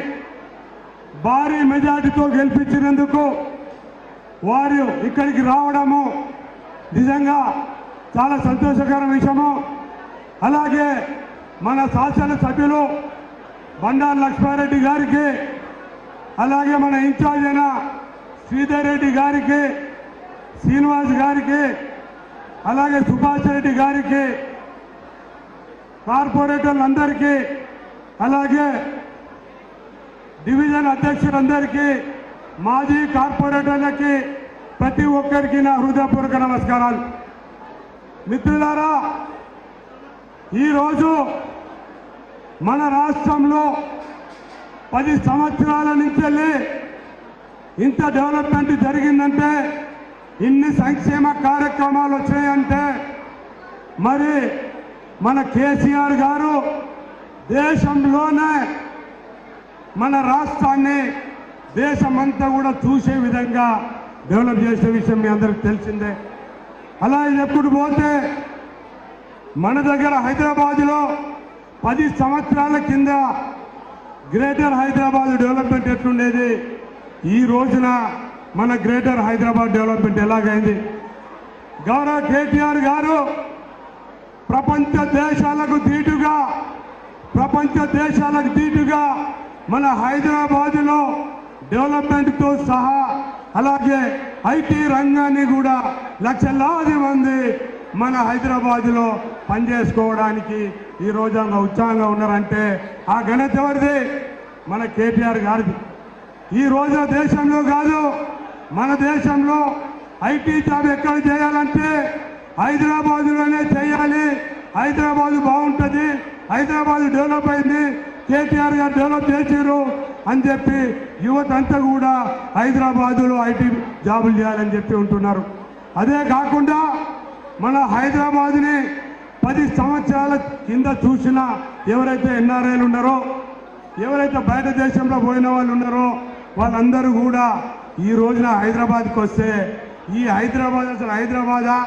భారీ మెజార్టీతో గెలిపించినందుకు వారు ఇక్కడికి రావడము నిజంగా చాలా సంతోషకర విషయము. అలాగే మన శాసనసభ్యులు బండారు లక్ష్మారెడ్డి గారికి, అలాగే మన ఇన్ఛార్జ్ అయిన శ్రీధర్ రెడ్డి గారికి, శ్రీనివాస్ గారికి, అలాగే సుభాష్ రెడ్డి గారికి, కార్పొరేటర్లందరికీ, అలాగే డివిజన్ అధ్యక్షులందరికీ, మాజీ కార్పొరేటర్లకి, ప్రతి ఒక్కరికి నా హృదయపూర్వక నమస్కారాలు. మిత్రులారా, ఈరోజు మన రాష్ట్రంలో 10 సంవత్సరాల నుంచి ఇంత డెవలప్మెంట్ జరిగిందంటే, ఇన్ని సంక్షేమ కార్యక్రమాలు వచ్చాయంటే, మరి మన కేసీఆర్ గారు దేశంలోనే మన రాష్ట్రాన్ని దేశమంతా కూడా చూసే విధంగా డెవలప్ చేసే విషయం మీ అందరికి తెలిసిందే. అలా ఎప్పుడు పోతే మన దగ్గర హైదరాబాద్లో 10 సంవత్సరాల కింద గ్రేటర్ హైదరాబాద్ డెవలప్మెంట్ ఎట్లుండేది, ఈ రోజున మన గ్రేటర్ హైదరాబాద్ డెవలప్మెంట్ ఎలాగైంది. గౌరవ కేటీఆర్ గారు ప్రపంచ దేశాలకు ధీటుగా మన హైదరాబాదులో డెవలప్మెంట్తో సహా అలాగే ఐటీ రంగాన్ని కూడా లక్షలాది మంది మన హైదరాబాదులో పనిచేసుకోవడానికి ఈ రోజంగా ఉత్సాహంగా ఉన్నారంటే ఆ ఘనత ఎవరిది? మన కేటీఆర్ గారిది. ఈ రోజు దేశంలో కాదు, మన దేశంలో ఐటీ జాబ్ ఎక్కడ చేయాలంటే హైదరాబాదులోనే చేయాలి. హైదరాబాదు బాగుంటుంది, హైదరాబాదు డెవలప్ అయింది, కేటీఆర్ గారు డెవలప్ చేశారు అని చెప్పి యువత అంతా కూడా హైదరాబాదులో ఐటీ జాబులు చేయాలని చెప్పి ఉంటున్నారు. అదే కాకుండా మన హైదరాబాద్ని 10 సంవత్సరాల కింద చూసిన ఎవరైతే ఎన్ఆర్ఐలు ఉన్నారో, ఎవరైతే బయట దేశంలో పోయిన వాళ్ళు ఉన్నారో వాళ్ళందరూ కూడా ఈ రోజున హైదరాబాద్కి వస్తే ఈ హైదరాబాద్ అసలు హైదరాబాదా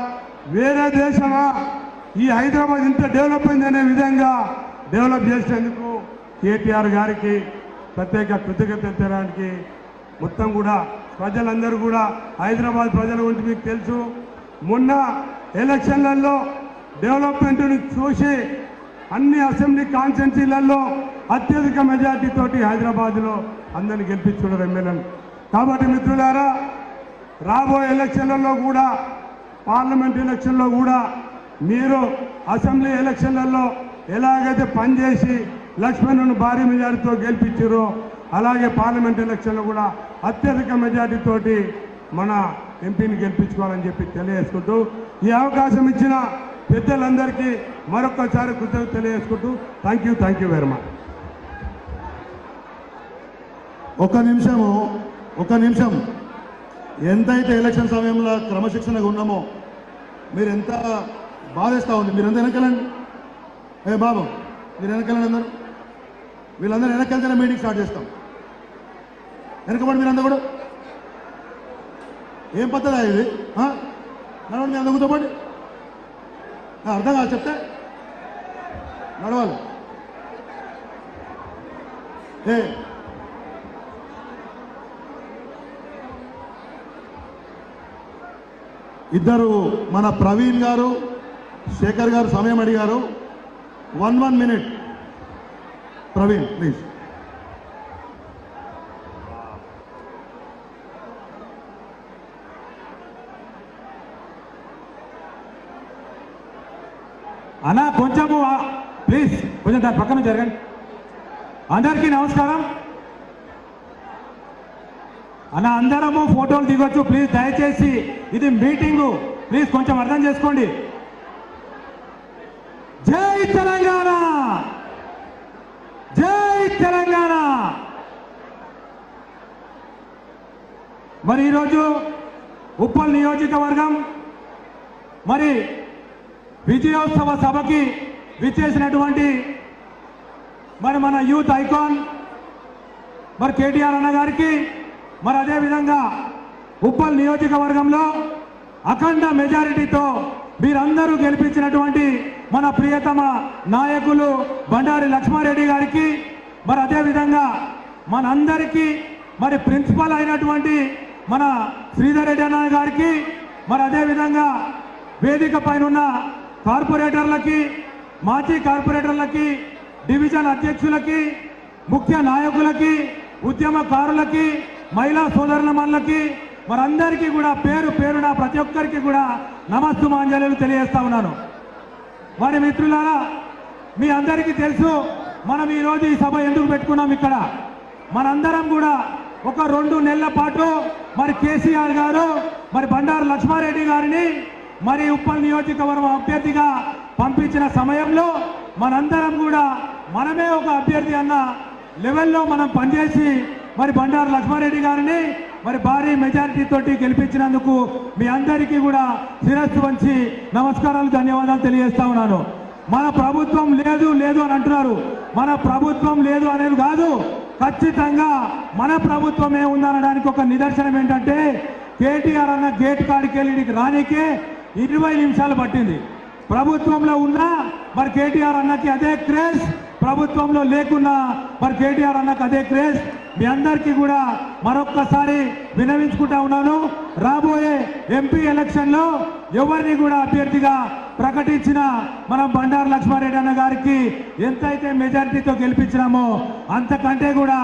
వేరే దేశమా, ఈ హైదరాబాద్ ఇంత డెవలప్ అయిందనే విధంగా డెవలప్ చేసేందుకు కేటీఆర్ గారికి ప్రత్యేక కృతజ్ఞత తెలపడానికి మొత్తం కూడా ప్రజలందరూ కూడా హైదరాబాద్ ప్రజల గురించి మీకు తెలుసు. మొన్న ఎలక్షన్లలో డెవలప్మెంట్ని చూసి అన్ని అసెంబ్లీ కాన్స్టిట్యున్సీలలో అత్యధిక మెజార్టీ తోటి హైదరాబాద్లో అందరిని గెలిపించుకున్నారు ఎమ్మెల్యేలు. కాబట్టి మిత్రులారా, రాబోయే ఎలక్షన్లలో కూడా, పార్లమెంట్ ఎలక్షన్లో కూడా మీరు అసెంబ్లీ ఎలక్షన్లలో ఎలాగైతే పనిచేసి లక్ష్మణ్ను భారీ మెజార్టీతో గెలిపించారో అలాగే పార్లమెంట్ ఎలక్షన్లో కూడా అత్యధిక మెజార్టీ తోటి మన ఎంపీని గెలిపించుకోవాలని చెప్పి తెలియజేసుకుంటూ ఈ అవకాశం ఇచ్చిన పెద్దలందరికీ మరొకసారి కృతజ్ఞత తెలియజేసుకుంటూ థ్యాంక్ యూ వెరీ మచ్. ఒక నిమిషం ఎంతైతే ఎలక్షన్ సమయంలో క్రమశిక్షణగా ఉన్నామో మీరు ఎంత బాధేస్తూ ఉంది. మీరంతా వెనకెళ్ళండి. బాబు మీరు వెనకెళ్ళండి, అందరూ వీళ్ళందరూ వెనకెళ్తేనే మీటింగ్ స్టార్ట్ చేస్తాం. వెనకబడి మీరంతా కూడా ఏం పద్ధతి ఇది? నడవండి, మీ అందరూ కూర్చోబడి. అర్థం కాదు చెప్తే నడవాలి. ఇద్దరు మన ప్రవీణ్ గారు, శేఖర్ గారు సమయం అడిగారు. 1 minute. ప్రవీణ్ ప్లీజ్. అన్నా కొంచెము ప్లీజ్, కొంచెం దాని పక్కన జరగండి. అందరికీ నమస్కారం అన్న. అందరము ఫోటోలు దిగొచ్చు ప్లీజ్. దయచేసి ఇది మీటింగు, ప్లీజ్ కొంచెం అర్థం చేసుకోండి. జై తెలంగాణ, జై తెలంగాణ. మరి ఈరోజు ఉప్పల్ నియోజకవర్గం మరి విజయోత్సవ సభకి విచ్చేసినటువంటి మరి మన యూత్ ఐకాన్ మరి కేటీఆర్ అన్న గారికి, మరి అదేవిధంగా ఉప్పల్ నియోజకవర్గంలో అఖండ మెజారిటీతో మీరందరూ గెలిపించినటువంటి మన ప్రియతమ నాయకులు బండారి లక్ష్మారెడ్డి గారికి, మరి అదేవిధంగా మనందరికీ మరి ప్రిన్సిపల్ అయినటువంటి మన శ్రీధర్ రెడ్డి అన్న గారికి, మరి అదేవిధంగా వేదిక పైన ఉన్న కార్పొరేటర్లకి, మాజీ కార్పొరేటర్లకి, డివిజన్ అధ్యక్షులకి, ముఖ్య నాయకులకి, ఉద్యమకారులకి, మహిళా సోదరులమణులకి, మరందరికీ కూడా పేరు పేరున ప్రతి ఒక్కరికి కూడా నమస్సుమాంజలు తెలియజేస్తా ఉన్నాను. మరి మిత్రులారా, మీ అందరికీ తెలుసు మనం ఈరోజు ఈ సభ ఎందుకు పెట్టుకున్నాం. ఇక్కడ మనందరం కూడా ఒక 2 నెలల పాటు మరి కేసీఆర్ గారు మరి బండారు లక్ష్మారెడ్డి గారిని మరి ఉప్పల్ నియోజకవర్గం అభ్యర్థిగా పంపించిన సమయంలో మనందరం కూడా మనమే ఒక అభ్యర్థి అన్న లెవెల్లో మనం పనిచేసి మరి బండారు లక్ష్మారెడ్డి గారిని మరి భారీ మెజారిటీ తోటి గెలిపించినందుకు మీ అందరికీ కూడా శిరస్సు వంచి నమస్కారాలు, ధన్యవాదాలు తెలియజేస్తా ఉన్నాను. మన ప్రభుత్వం లేదు లేదు అని అంటున్నారు. మన ప్రభుత్వం లేదు అనేది కాదు, ఖచ్చితంగా మన ప్రభుత్వమే ఉందనడానికి ఒక నిదర్శనం ఏంటంటే కేటీఆర్ అన్న గేట్ కాడికి వెళ్ళి రానికే 20 నిమిషాలు పట్టింది. ప్రభుత్వంలో ఉన్నా మరి కేటీఆర్ అన్నకి అదే క్రేజ్, ప్రభుత్వంలో లేకున్నా మరి కేటీఆర్ అన్నకి అదే క్రేజ్. మీ అందరికీ కూడా మరొక్కసారి వినవించుకుంటా ఉన్నాను, రాబోయే ఎంపీ ఎలక్షన్లో ఎవరిని కూడా అభ్యర్థిగా ప్రకటించిన మనం బండారు లక్ష్మారెడ్డి అన్న గారికి ఎంతైతే మెజారిటీతో గెలిపించినామో అంతకంటే కూడా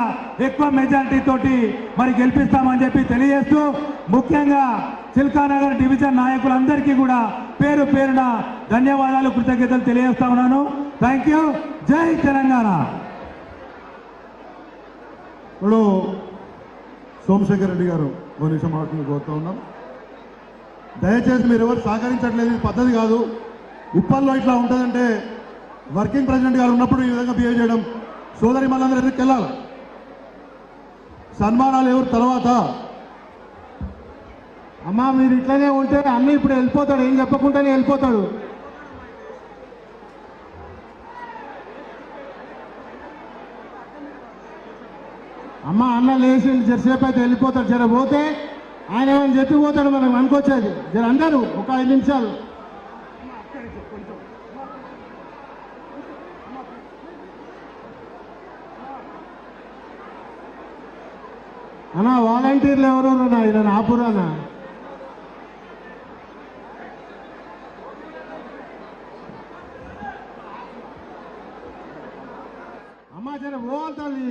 ఎక్కువ మెజారిటీ తోటి మరి గెలిపిస్తామని చెప్పి తెలియజేస్తూ, ముఖ్యంగా చిల్కానగర్ డివిజన్ నాయకులందరికీ కూడా పేరు పేరున ధన్యవాదాలు, కృతజ్ఞతలు తెలియజేస్తా ఉన్నాను. Thank you. జై తెలంగాణ. ఇప్పుడు సోమశేఖర్ రెడ్డి గారు ఒక నిమిషం మాట్లాడుతూ కోరుతూ ఉన్నాం. దయచేసి మీరు ఎవరు సహకరించట్లేదు, ఇది పద్ధతి కాదు. ఉప్పల్లో ఇట్లా ఉంటుందంటే వర్కింగ్ ప్రెసిడెంట్ గారు ఉన్నప్పుడు ఈ విధంగా బిహేవ్ చేయడం, సోదరి మనందరూ ఎదురుకి వెళ్ళాలి. సన్మానాలు ఎవరు తర్వాత. అమ్మా మీరు ఇట్లనే ఉంటే అన్న ఇప్పుడు వెళ్ళిపోతాడు, ఏం చెప్పకుండానే వెళ్ళిపోతాడు. అమ్మ అన్న లేచి జరసేపు అయితే వెళ్ళిపోతాడు, జర పోతే ఆయన ఏమని చెప్పి పోతాడు, మనం అనుకోవచ్చేది. జర అందరూ ఒక 5 నిమిషాలు. అన్నా వాలంటీర్లు ఎవరు ఇలా ఆపురానా? అమ్మా జర పోతుంది.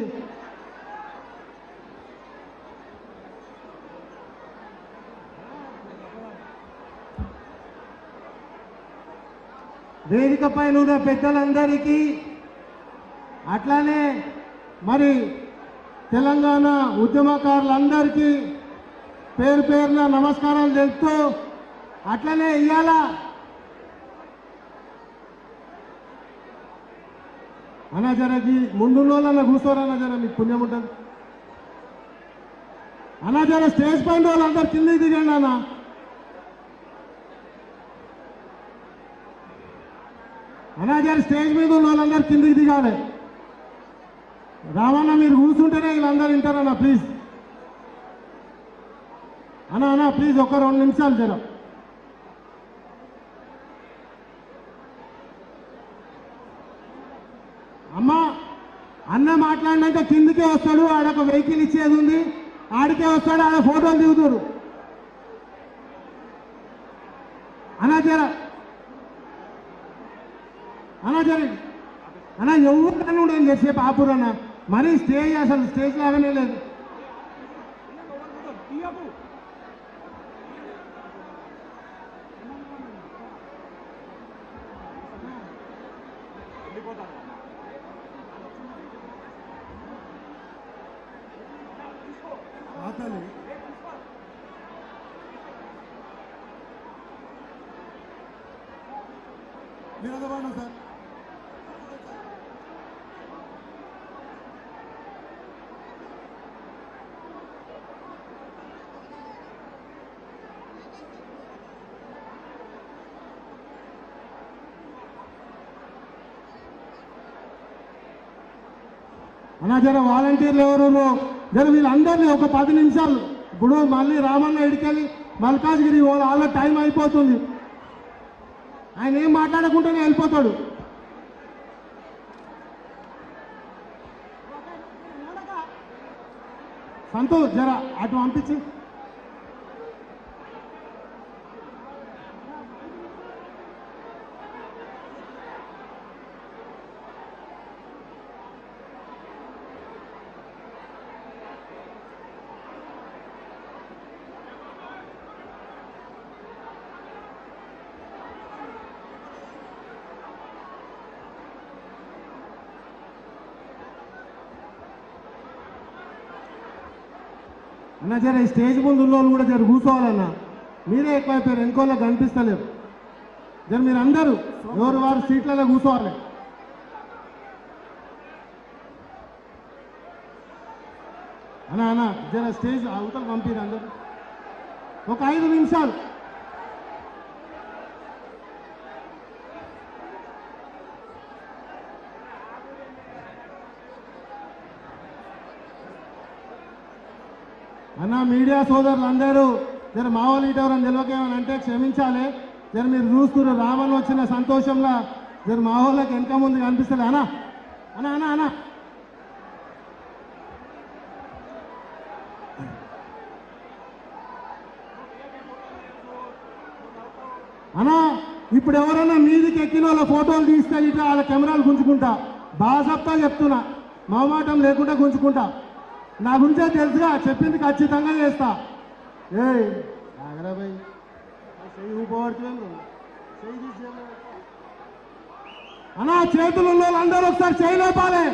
వేదిక పైన ఉన్న పెద్దలందరికీ అట్లానే మరి తెలంగాణ ఉద్యమకారులందరికీ పేరు పేరున నమస్కారాలు తెలుపుతూ, అట్లనే ఇవాళ అన్న జరగి ముందు వాళ్ళన్న కూర్చోరన్న, జర మీకు పుణ్యం ఉంటుంది అన్న. జర స్టేజ్ పైన వాళ్ళందరూ కిందకి దిగండి అన్న. అన్నా జర స్టేజ్ మీద ఉన్న వాళ్ళందరూ కిందికి దిగాలి. రావన్న మీరు కూర్చుంటేనే వీళ్ళందరూ వింటారన్నా ప్లీజ్. అన్నా ప్లీజ్ ఒక 2 నిమిషాలు జర. అమ్మా అన్న మాట్లాడినాక కిందికే వస్తాడు, ఆడొక వెహికల్ ఇచ్చేది ఉంది, ఆడికే వస్తాడు, ఆడ ఫోటోలు దిగుతారు. అన్నా జర అన్నా ఎవరు ఉండదు చెప్పేపు ఆపురన్న. మరీ స్టేజ్ అసలు స్టేజ్ లాగానే లేదు. మీరు అదవాడు సార్. అన్నా జర వాలంటీర్లు ఎవరు జర వీళ్ళందరినీ ఒక 10 నిమిషాలు. ఇప్పుడు మళ్ళీ రామన్న ఇడికెళ్ళి మల్కాజ్గిరి వాళ్ళ టైం అయిపోతుంది, ఆయన ఏం మాట్లాడకుండానే వెళ్ళిపోతాడు. సంతోష్ జర అటు పంపించి. అన్న జర ఈ స్టేజ్ ముందు ఉన్న వాళ్ళు కూడా జర కూర్చోవాలన్నా. మీరే ఎక్కువైపోయారు, వెనుకోళ్ళ కనిపిస్తలేరు. జర మీరు అందరూ ఎవరు వారు సీట్లలో కూర్చోవాలి. అన్నా జర స్టేజ్ అవతల పంపిరు అందరు ఒక 5 నిమిషాలు. అన్న మీడియా సోదరులందరూ జర మా వాళ్ళు ఇటవరని తెలియకేమని అంటే క్షమించాలి. జర మీరు చూస్తున్నారు రామన్ వచ్చిన సంతోషంలో జర మా వాళ్ళకి వెనక ముందు కనిపిస్తుంది. అన్న అన్న అన్న అన్న అన్నా ఇప్పుడు ఎవరన్నా మీదికి ఎక్కిన వాళ్ళ ఫోటోలు తీస్తే ఇట్లా వాళ్ళ కెమెరాలు గుంజుకుంటా. బాగా చెప్తున్నా, మామాటం లేకుండా గుంజుకుంటా. నా గురించే తెలుసుగా, చెప్పింది ఖచ్చితంగా చేస్తా. ఏ ఆగరాబాయ్ అన్నా చేతులు ఉన్న వాళ్ళందరూ ఒకసారి చేయలేపాలి.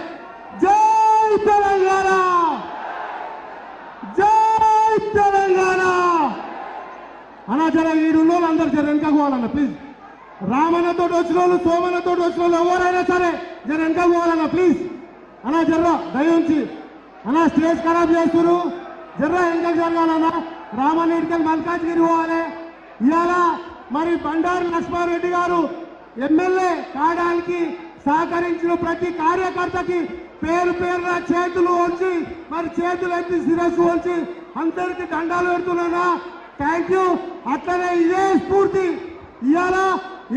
జై తెలంగాణ, జై తెలంగాణ అన్నా. జర ఈడున్న వాళ్ళు అందరు జర వెనక పోవాలన్న ప్లీజ్. రామన్నతో వచ్చిన వాళ్ళు, సోమన్నతో వచ్చిన వాళ్ళు ఎవరైనా సరే జర వెనక పోవాలన్న ప్లీజ్. అన్నా జర్ర దయించి అన్నా స్టేజ్ ఖరాబ్ చేస్తున్నారు, జర్ర వెనక జరగాలన్నా. రామన్న ఇడికల్ మల్కాజ్గిరి పోవాలి. ఇవాళ మరి బండారు లక్ష్మారెడ్డి గారు ఎమ్మెల్యే కావడానికి సహకరించిన ప్రతి కార్యకర్తకి పేరు పేరున చేతులు ఉంచి మరి చేతులు ఎత్తి శిరస్సు ఉంచి అందరికి దండాలు పెడుతున్నా. Thank you. అట్లనే ఇదే స్ఫూర్తి ఇవాళ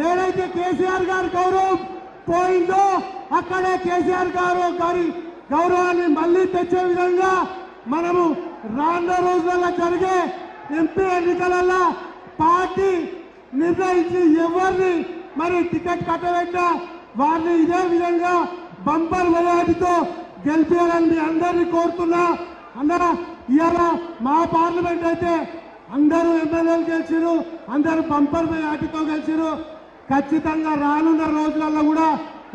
ఏదైతే కేసీఆర్ గారి గౌరవం పోయిందో అక్కడే కేసీఆర్ గారి గౌరవాన్ని మళ్ళీ తెచ్చే విధంగా మనము రానున్న రోజులలో జరిగే ఎంపీ ఎన్నికలలో పార్టీ నిర్ణయించి ఎవరిని మరి టికెట్ కట్టబెట్టా వారిని ఇదే విధంగా బంపర్ మెజారిటీతో గెలిపేయాలని మీ అందరినీ కోరుతున్నా. అన్న ఇవాళ మా పార్లమెంట్ అయితే అందరూ ఎమ్మెల్యేలు గెలిచిరు, అందరూ బంపర్ మెజారిటీతో గెలిచిరు. ఖచ్చితంగా రానున్న రోజులలో కూడా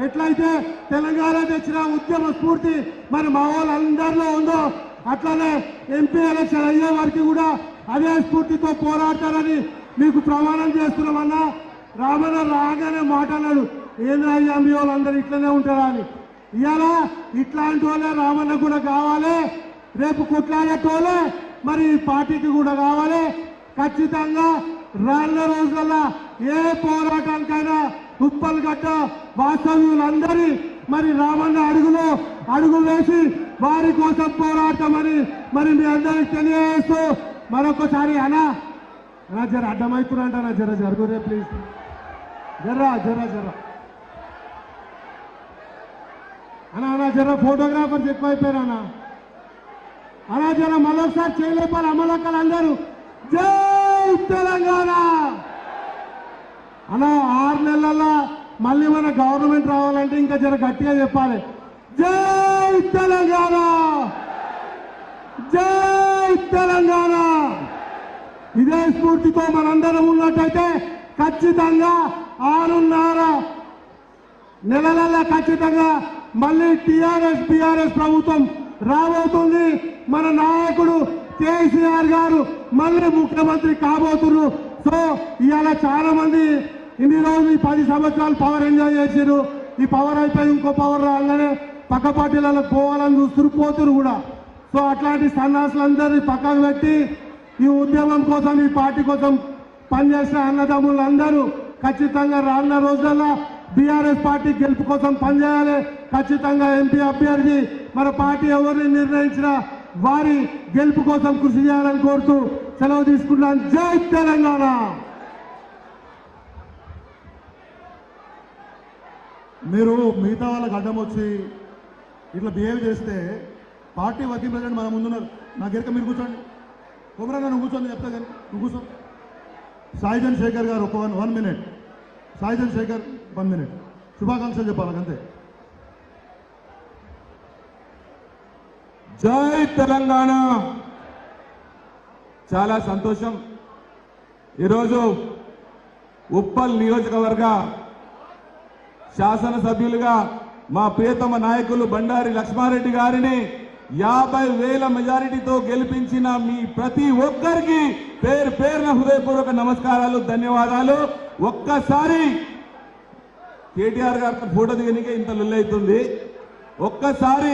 ఎట్లయితే తెలంగాణ తెచ్చిన ఉద్యమ స్ఫూర్తి మరి మా వాళ్ళందరిలో ఉందో అట్లనే ఎంపీ ఎలక్షన్ అయ్యే వరకు కూడా అదే స్ఫూర్తితో పోరాడతారని మీకు ప్రమాణం చేస్తున్నామన్నా. రామన్న రాగానే మాట్లాడాడు, ఏంద్రా ఎంపీ వాళ్ళందరూ ఇట్లనే ఉంటారా అని. ఇవాళ ఇట్లాంటి వాళ్ళే రామన్న కూడా కావాలి, రేపు కొట్లాడేటోళ్ళే మరి పార్టీకి కూడా కావాలి. ఖచ్చితంగా రానున్న రోజులలో ఏ పోరాటానికైనా ఉప్పల్ గడ్డ వాస్తవ్యులందరి మరి రామన్న అడుగు వేసి వారి కోసం పోరాడతామని మరి మీ అందరికి తెలియజేస్తూ మరొకసారి అన్నా జర అడ్డమవుతున్నా జర జరుగురే ప్లీజ్. జర్రా అన్నా జర ఫోటోగ్రాఫర్స్ ఎక్కువైపోయారు అన్నా జర మరొకసారి చేయలేపాలి అమలక్కలు అందరూ. జై తెలంగాణ అన్నా. 6 నెలల్లో మళ్ళీ మన గవర్నమెంట్ రావాలంటే ఇంకా జర గట్టిగా చెప్పాలి. జై తెలంగాణ, జై తెలంగాణ. ఇదే స్ఫూర్తితో మనందరం ఉన్నట్టయితే ఖచ్చితంగా 6.5 నెలల ఖచ్చితంగా మళ్ళీ బీఆర్ఎస్ ప్రభుత్వం రాబోతుంది. మన నాయకుడు కేసీఆర్ గారు మళ్ళీ ముఖ్యమంత్రి కాబోతున్నారు. సో ఇవాళ చాలా మంది ఇన్ని రోజులు 10 సంవత్సరాలు పవర్ ఎంజాయ్ చేసారు. ఈ పవర్ అయిపోయి ఇంకో పవర్ రాగానే పక్క పార్టీలలో పోవాలని చూస్తున్నారు కూడా. సో అట్లాంటి సన్నాసులందరినీ పక్కకు పెట్టి ఈ ఉద్యమం కోసం ఈ పార్టీ కోసం పనిచేసిన అన్నదమ్ములందరూ ఖచ్చితంగా రానున్న రోజుల్లో బీఆర్ఎస్ పార్టీ గెలుపు కోసం పనిచేయాలి. ఖచ్చితంగా ఎంపీ అభ్యర్థి మన పార్టీ ఎవరిని నిర్ణయించినా వారి గెలుపు కోసం కృషి చేయాలని కోరుతూ సెలవు తీసుకున్నాను. జై తెలంగాణ. మీరు మిగతా వాళ్ళకి అడ్డం వచ్చి ఇట్లా బిహేవ్ చేస్తే పార్టీ వర్కింగ్ ప్రెసిడెంట్ మన ముందున్నారు. నా గెరక మీరు కూర్చోండి, కొమరంగా నువ్వు కూర్చొని చెప్తా కానీ నువ్వు కూర్చో. సాయిజన్ శేఖర్ గారు ఒక 1 మినిట్. సాయిజన్ శేఖర్ 1 మినిట్ శుభాకాంక్షలు చెప్పాలి అంతే. జై తెలంగాణ. చాలా సంతోషం. ఈరోజు ఉప్పల్ నియోజకవర్గ శాసనసభ్యులుగా మా ప్రియతమ నాయకులు బండారి లక్ష్మారెడ్డి గారిని 50,000 మెజారిటీతో గెలిపించిన మీ ప్రతి ఒక్కరికి పేరున హృదయపూర్వక నమస్కారాలు, ధన్యవాదాలు. ఒక్కసారి కేటీఆర్ గారితో ఫోటో దిగనికే ఇంత లొల్లైతుంది. ఒక్కసారి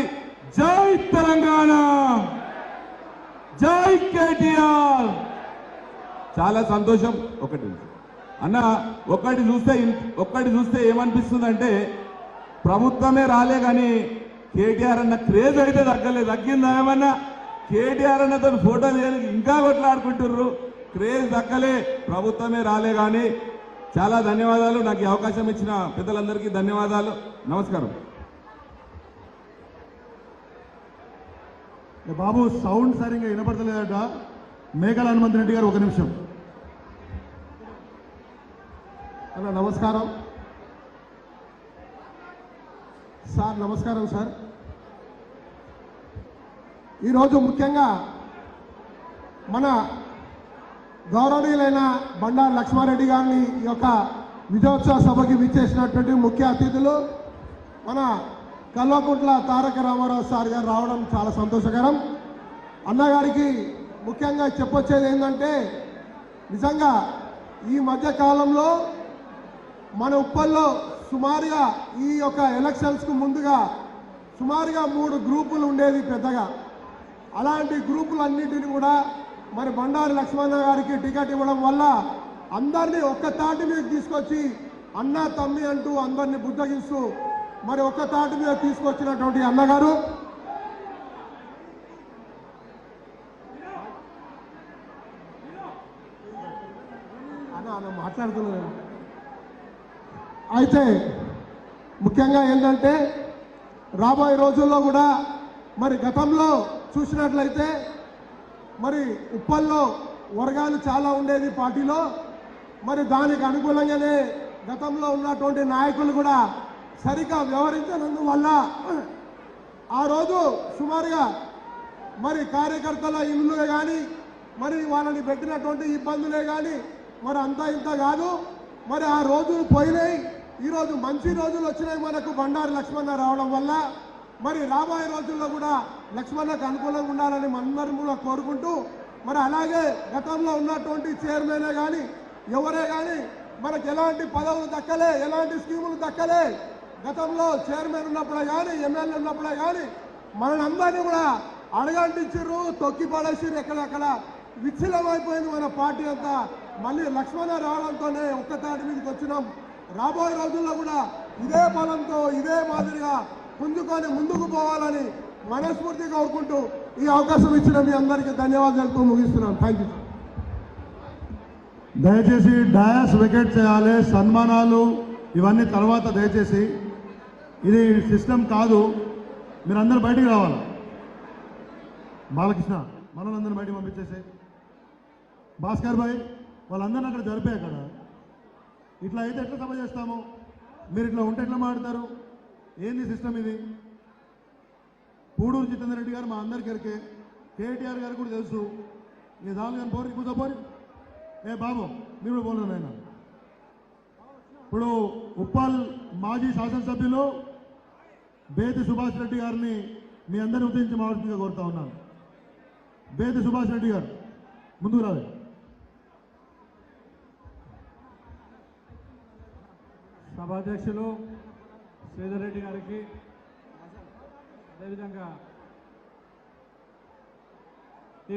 జై తెలంగాణ, జై కేటీఆర్. చాలా సంతోషం. ఒకటి అన్న, ఒక్కటి చూస్తే ఏమనిపిస్తుందంటే ప్రభుత్వమే రాలే కానీ కేటీఆర్ అన్న క్రేజ్ అయితే తగ్గలేదు. తగ్గిందా ఏమన్నా? కేటీఆర్ అన్నతో ఫోటో తీయడానికి ఇంకా కొట్లాడుకుంటుర్రు. క్రేజ్ దక్కలే, ప్రభుత్వమే రాలే. కానీ చాలా ధన్యవాదాలు. నాకు ఈ అవకాశం ఇచ్చిన పెద్దలందరికీ ధన్యవాదాలు. నమస్కారం. బాబు సౌండ్ సరిగ్గా వినపడతలేదట. మేకల హనుమంత్ రెడ్డి గారు ఒక నిమిషం. అన్న నమస్కారం సార్. నమస్కారం సార్. ఈరోజు ముఖ్యంగా మన గౌరవనీయులైన బండారు లక్ష్మారెడ్డి గారిని ఈ యొక్క విజయోత్సవ సభకి విచ్చేసినటువంటి ముఖ్య అతిథులు మన కల్వకుంట్ల తారక రామారావు సార్ గారు రావడం చాలా సంతోషకరం. అన్నగారికి ముఖ్యంగా చెప్పొచ్చేది ఏంటంటే, నిజంగా ఈ మధ్య కాలంలో మన ఉప్పల్లో సుమారుగా ఈ యొక్క ఎలక్షన్స్కు ముందుగా సుమారుగా 3 గ్రూపులు ఉండేది పెద్దగా. అలాంటి గ్రూపులన్నింటినీ కూడా మరి బండారు లక్ష్మణ గారికి టికెట్ ఇవ్వడం వల్ల అందరినీ ఒక్క తాటి మీద తీసుకొచ్చి అన్న తమ్మి అంటూ అందరినీ బుద్ధగిస్తూ మరి ఒక్క తాటి మీద తీసుకొచ్చినటువంటి అన్నగారు అన్న మాట్లాడుతున్నారు. అయితే ముఖ్యంగా ఏంటంటే రాబోయే రోజుల్లో కూడా మరి గతంలో చూసినట్లయితే మరి ఉప్పల్లో వర్గాలు చాలా ఉండేది పార్టీలో. మరి దానికి అనుకూలంగానే గతంలో ఉన్నటువంటి నాయకులు కూడా సరిగా వ్యవహరించినందువల్ల ఆ రోజు సుమారుగా మరి కార్యకర్తల ఇల్లులే కానీ మరి వాళ్ళని పెట్టినటువంటి ఇబ్బందులే కానీ మరి అంతా ఇంత కాదు. మరి ఆ రోజులు పోయినాయి. ఈరోజు మంచి రోజులు వచ్చినాయి మనకు బండారు లక్ష్మణ రావడం వల్ల. మరి రాబోయే రోజుల్లో కూడా లక్ష్మణకు అనుకూలంగా ఉండాలని మనందరం కూడా కోరుకుంటూ, మరి అలాగే గతంలో ఉన్నటువంటి చైర్మనే కానీ ఎవరే కానీ మనకు ఎలాంటి పదవులు దక్కలే, ఎలాంటి స్కీములు దక్కలే. గతంలో చైర్మన్ ఉన్నప్పుడే కానీ ఎమ్మెల్యే ఉన్నప్పుడే కానీ మనందరినీ కూడా అడగంటించారు, తొక్కి పడేసారు. ఎక్కడెక్కడ విచ్ఛిన్నమైపోయింది మన పార్టీ అంతా. మళ్ళీ లక్ష్మణ రావడంతోనే ఒక్కతాటి మీదకి వచ్చినాం. రాబోయే రోజుల్లో కూడా ఇదే బలంతో ఇదే మాదిరిగా పుంజుకొని ముందుకు పోవాలని మనస్ఫూర్తిగా కోరుకుంటూ ఈ అవకాశం ఇచ్చిన మీ అందరికీ ధన్యవాదాలతో ముగిస్తున్నాను. Thank you. దయచేసి డయాస్ వెకెట్ చేయాలి. సన్మానాలు ఇవన్నీ తర్వాత దయచేసి. ఇది సిస్టమ్ కాదు. మీరందరూ బయటికి రావాలి. బాలకృష్ణ మనలందరూ బయటికి పంపించేసి, భాస్కర్ భాయ్ వాళ్ళందరినీ అక్కడ జరిపే. అక్కడ ఇట్లా అయితే ఎట్లా సభ చేస్తాము? మీరు ఇట్లా ఉంటే ఎట్లా మాట్లాడతారు? ఏంది సిస్టమ్ ఇది? పూడూరు జితేందర్ రెడ్డి గారు మా అందరికి ఎరికే, కేటీఆర్ గారు కూడా తెలుసు. ఈ దాని కానీ పోరి కూర్చోపోరి. ఏ బాబు మీరు కూడా పోలేదు ఆయన. ఇప్పుడు ఉప్పల్ మాజీ శాసనసభ్యులు బేతి సుభాష్ రెడ్డి గారిని మీ అందరిని ఉద్దేశించి మాట్లాడుతుందిగా కోరుతా ఉన్నాను. బేతి సుభాష్ రెడ్డి గారు ముందుకు రావాలి. సభాధ్యక్షులు శ్రీధర్ రెడ్డి గారికి, అదేవిధంగా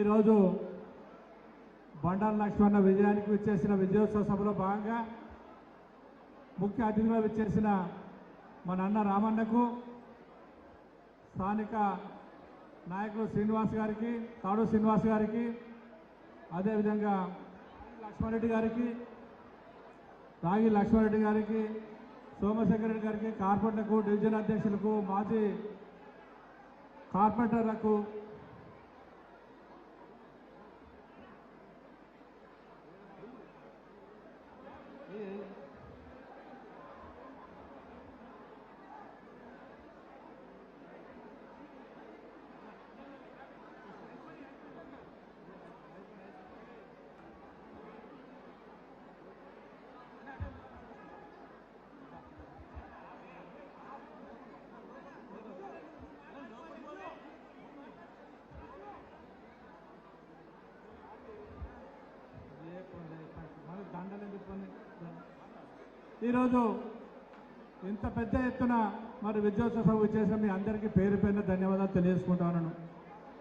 ఈరోజు బండారు లక్ష్మణ విజయానికి విచ్చేసిన విజయోత్సవ సభలో భాగంగా ముఖ్య అతిథిగా విచ్చేసిన మన అన్న రామన్నకు, స్థానిక నాయకులు శ్రీనివాస్ గారికి, తాడు శ్రీనివాస్ గారికి, అదేవిధంగా లక్ష్మారెడ్డి గారికి, రాగి లక్ష్మారెడ్డి గారికి, సోమశేఖర్ రెడ్డి గారికి, కార్పొరేటర్లకు, డివిజన్ అధ్యక్షులకు, మాజీ కార్పొరేటర్లకు, ఈరోజు ఇంత పెద్ద ఎత్తున మరి విజయోత్సవ సభ చేసిన మీ అందరికీ పేరు పేరున ధన్యవాదాలు తెలియజేసుకుంటా ఉన్నాను.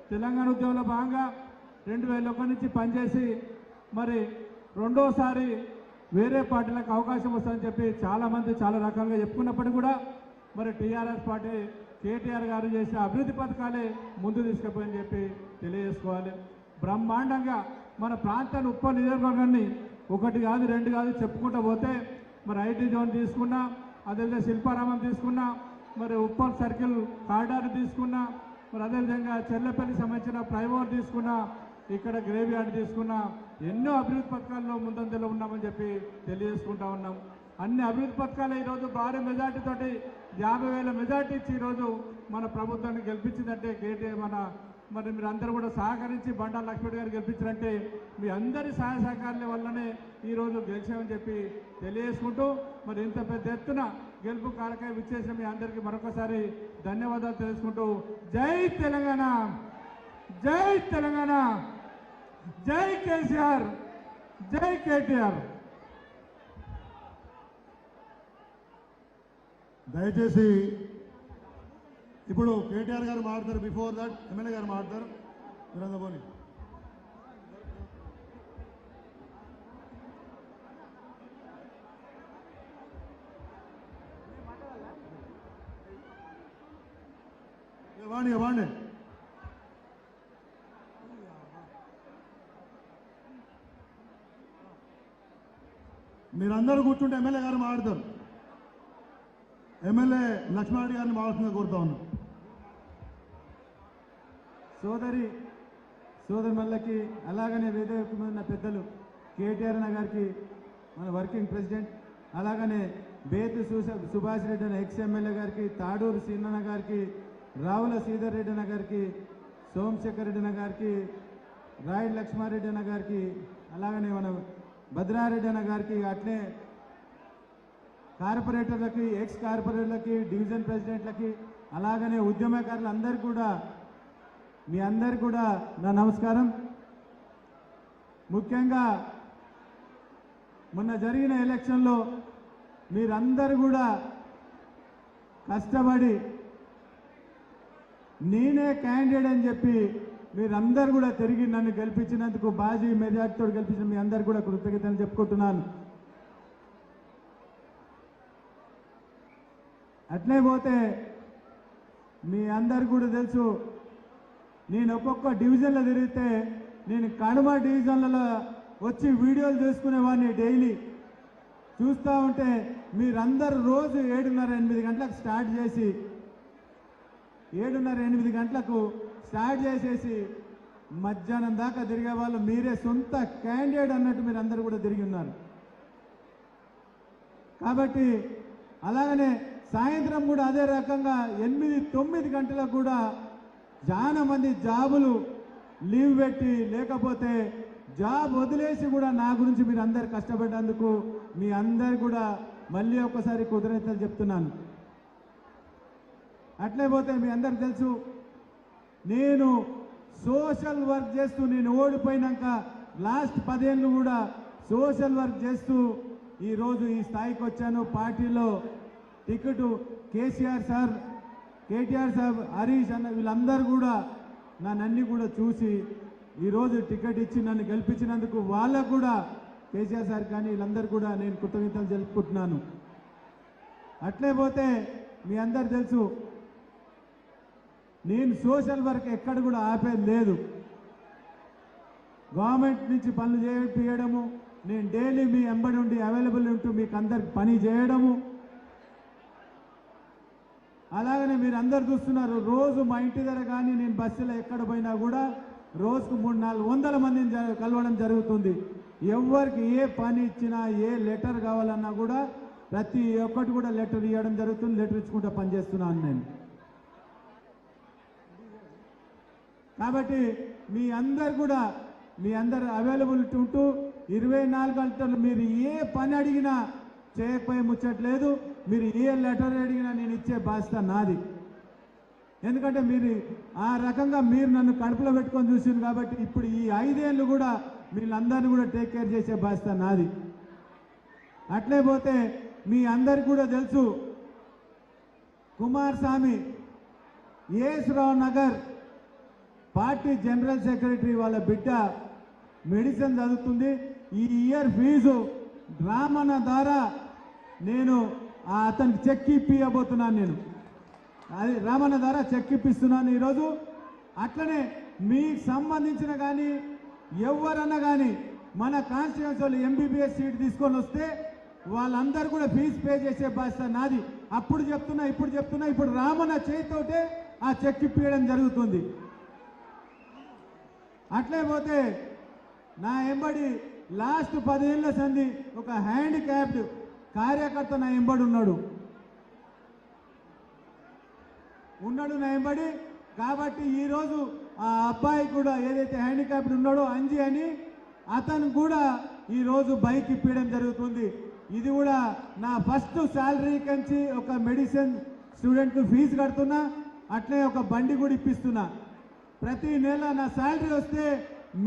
తెలంగాణ ఉద్యమంలో భాగంగా 2001 నుంచి పనిచేసి మరి రెండోసారి వేరే పార్టీలకు అవకాశం వస్తుందని చెప్పి చాలామంది చాలా రకాలుగా చెప్పుకున్నప్పటికీ కూడా మరి టీఆర్ఎస్ పార్టీ కేటీఆర్ గారు చేసిన అభివృద్ధి పథకాలే ముందు తీసుకుపోయని చెప్పి తెలియజేసుకోవాలి. బ్రహ్మాండంగా మన ప్రాంతాన్ని ఉప్పల్ నియోజకవర్గాన్ని ఒకటి కాదు రెండు కాదు చెప్పుకుంటూ పోతే మరి ఐటీ జోన్ తీసుకున్నా, అదేవిధంగా శిల్పారామం తీసుకున్నా, మరి ఉప్పల్ సర్కిల్ కారిడార్ తీసుకున్నా, మరి అదేవిధంగా చెర్లపల్లికి సంబంధించిన ఫ్లైఓవర్ తీసుకున్నా, ఇక్కడ గ్రేవ్ యార్డ్ తీసుకున్నా, ఎన్నో అభివృద్ధి పథకాల్లో ముందంజలో ఉన్నామని చెప్పి తెలియజేసుకుంటా ఉన్నాం. అన్ని అభివృద్ధి పథకాలు ఈరోజు భారీ మెజార్టీతోటి 50,000 మెజార్టీ ఇచ్చి ఈరోజు మన ప్రభుత్వాన్ని గెలిపించిందంటే కేటీఆర్ మరి మీరు అందరూ కూడా సహకరించి బండా లక్ష్మణ్ గారు గెలిపించారంటే మీ అందరి సహాయ సహకారాల వల్లనే ఈరోజు గెలిచామని చెప్పి తెలియజేసుకుంటూ మరి ఇంత పెద్ద ఎత్తున గెలుపు కారకాయ విచ్చేసిన మీ అందరికీ మరొకసారి ధన్యవాదాలు తెలుసుకుంటూ జై తెలంగాణ, జై తెలంగాణ, జై కేసీఆర్, జై కేటీఆర్. దయచేసి ఇప్పుడు కేటీఆర్ గారు మాట్లాడతారు. బిఫోర్ దట్ ఎమ్మెల్యే గారు మాట్లాడతారు. మీరంతా పోనీ. వాండి మీరందరూ కూర్చుంటే ఎమ్మెల్యే గారు మాట్లాడతారు. ఎమ్మెల్యే లక్ష్మారెడ్డి గారిని మాట్లాడుతుందిగా కోరుతా ఉన్నాం. సోదరులకి అలాగనే వేదిక ఉన్న పెద్దలు కేటీఆర్ గారికి, మన వర్కింగ్ ప్రెసిడెంట్, అలాగనే బేతు సుభాష్ రెడ్డి అన్న ఎక్స్ ఎమ్మెల్యే గారికి, తాడూరు సీనన్న గారికి, రావుల శ్రీధర్ రెడ్డి అన్న గారికి, సోమశేఖర్ రెడ్డి అన్న గారికి, రాయుడు లక్ష్మారెడ్డి అన్న గారికి, అలాగనే మన భద్రారెడ్డి అన్న గారికి, అట్లే కార్పొరేటర్లకి, ఎక్స్ కార్పొరేటర్లకి, డివిజన్ ప్రెసిడెంట్లకి, అలాగనే ఉద్యమకారులందరికీ కూడా మీ అందరికీ కూడా నా నమస్కారం. ముఖ్యంగా మొన్న జరిగిన ఎలక్షన్లో మీరందరూ కూడా కష్టపడి నేనే క్యాండిడేట్ అని చెప్పి మీరందరూ కూడా తిరిగి నన్ను గెలిపించినందుకు, బాజీ మెజార్టీతో గెలిపించిన మీ అందరు కూడా కృతజ్ఞతలు చెప్పుకుంటున్నాను. అట్లే పోతే మీ అందరు కూడా తెలుసు, నేను ఒక్కొక్క డివిజన్లో తిరిగితే నేను కడమ డివిజన్లలో వచ్చి వీడియోలు చేసుకునేవాడిని. డైలీ చూస్తూ ఉంటే మీరందరూ రోజు 7:30-8 గంటలకు స్టార్ట్ చేసి 7:30-8 గంటలకు స్టార్ట్ చేసేసి మధ్యాహ్నం దాకా తిరిగే వాళ్ళు మీరే సొంత క్యాండిడేట్ అన్నట్టు మీరు అందరూ కూడా తిరిగి ఉన్నారు. కాబట్టి అలాగనే సాయంత్రం కూడా అదే రకంగా 8-9 గంటలకు కూడా చాలా మంది జాబులు లీవ్ పెట్టి, లేకపోతే జాబ్ వదిలేసి కూడా నా గురించి మీరు అందరు కష్టపడ్డందుకు మీ అందరు కూడా మళ్ళీ ఒకసారి కృతజ్ఞతలు చెప్తున్నాను. అట్లే పోతే మీ అందరికి తెలుసు, నేను సోషల్ వర్క్ చేస్తూ, నేను ఓడిపోయినాక లాస్ట్ 10 ఏళ్ళు కూడా సోషల్ వర్క్ చేస్తూ ఈరోజు ఈ స్థాయికి వచ్చాను. పార్టీలో ticket KCR sir, KTR sir, Harish అన్న వీళ్ళందరూ కూడా నన్ను కూడా చూసి ఈరోజు టికెట్ ఇచ్చి నన్ను గెలిపించినందుకు వాళ్ళకు కూడా కేసీఆర్ సార్ కానీ వీళ్ళందరూ కూడా నేను కృతజ్ఞతలు తెలుపుకుంటున్నాను. అట్లే పోతే మీ అందరు తెలుసు, నేను సోషల్ వర్క్ ఎక్కడ కూడా ఆపేది లేదు. గవర్నమెంట్ నుంచి పనులు చేయడము, నేను డైలీ మీ ఎంబడి ఉండి అవైలబుల్ ఉంటూ మీకు అందరికి పని చేయడము. అలాగనే మీరు అందరు చూస్తున్నారు, రోజు మా ఇంటి దగ్గర కానీ నేను బస్సులో ఎక్కడ పోయినా కూడా రోజుకు 300-400 మందిని కలవడం జరుగుతుంది. ఎవరికి ఏ పని ఇచ్చినా, ఏ లెటర్ కావాలన్నా కూడా ప్రతి ఒక్కటి కూడా లెటర్ ఇవ్వడం జరుగుతుంది. లెటర్ ఇచ్చుకుంటూ పనిచేస్తున్నాను నేను. కాబట్టి మీ అందరు కూడా మీ అందరు అవైలబిలిటీ ఉంటూ 24 గంటలు మీరు ఏ పని అడిగినా చేయకపోయే ముచ్చట్లేదు. మీరు ఏ లెటర్ అడిగినా నేను ఇచ్చే బాధ్యత నాది. ఎందుకంటే మీరు ఆ రకంగా మీరు నన్ను కడుపులో పెట్టుకొని చూసింది కాబట్టి ఇప్పుడు ఈ 5 ఏళ్ళు కూడా వీళ్ళందరినీ కూడా టేక్ కేర్ చేసే బాధ్యత నాది. అట్లే పోతే మీ అందరికి కూడా తెలుసు, Kumaraswamy AS Rao Nagar party general secretary వాళ్ళ బిడ్డ మెడిసిన్ చదువుతుంది. ఈ ఇయర్ ఫీజు డ్రామా ద్వారా నేను అతనికి చెక్ ఇప్పియబోతున్నాను. నేను అది రామన్న ద్వారా చెక్ ఇప్పిస్తున్నాను ఈరోజు. అట్లనే మీకు సంబంధించిన కానీ ఎవరన్నా కానీ మన కాన్స్టిట్యూన్సీ వాళ్ళు ఎంబీబీఎస్ సీట్ తీసుకొని వస్తే వాళ్ళందరూ కూడా ఫీజు పే చేసే బాధ్యత నాది. అప్పుడు చెప్తున్నా, ఇప్పుడు రామన్న చేతితోటే ఆ చెక్ ఇప్పించడం జరుగుతుంది. అట్లే పోతే నా ఎంబడి లాస్ట్ 10 ఏళ్ల సంధి ఒక హ్యాండిక్యాప్డ్ కార్యకర్త నా ఎంబడి ఉన్నాడు నా ఎంబడి. కాబట్టి ఈరోజు ఆ అబ్బాయి కూడా ఏదైతే హ్యాండిక్యాప్డ్ ఉన్నాడో అంజీ అని అతను కూడా ఈరోజు బైక్ ఇప్పించడం జరుగుతుంది. ఇది కూడా నా ఫస్ట్ శాలరీ కంచి ఒక మెడిసిన్ స్టూడెంట్కు ఫీజు కడుతున్నా, అట్లే ఒక బండి కూడా ఇప్పిస్తున్నా. ప్రతి నెల నా శాలరీ వస్తే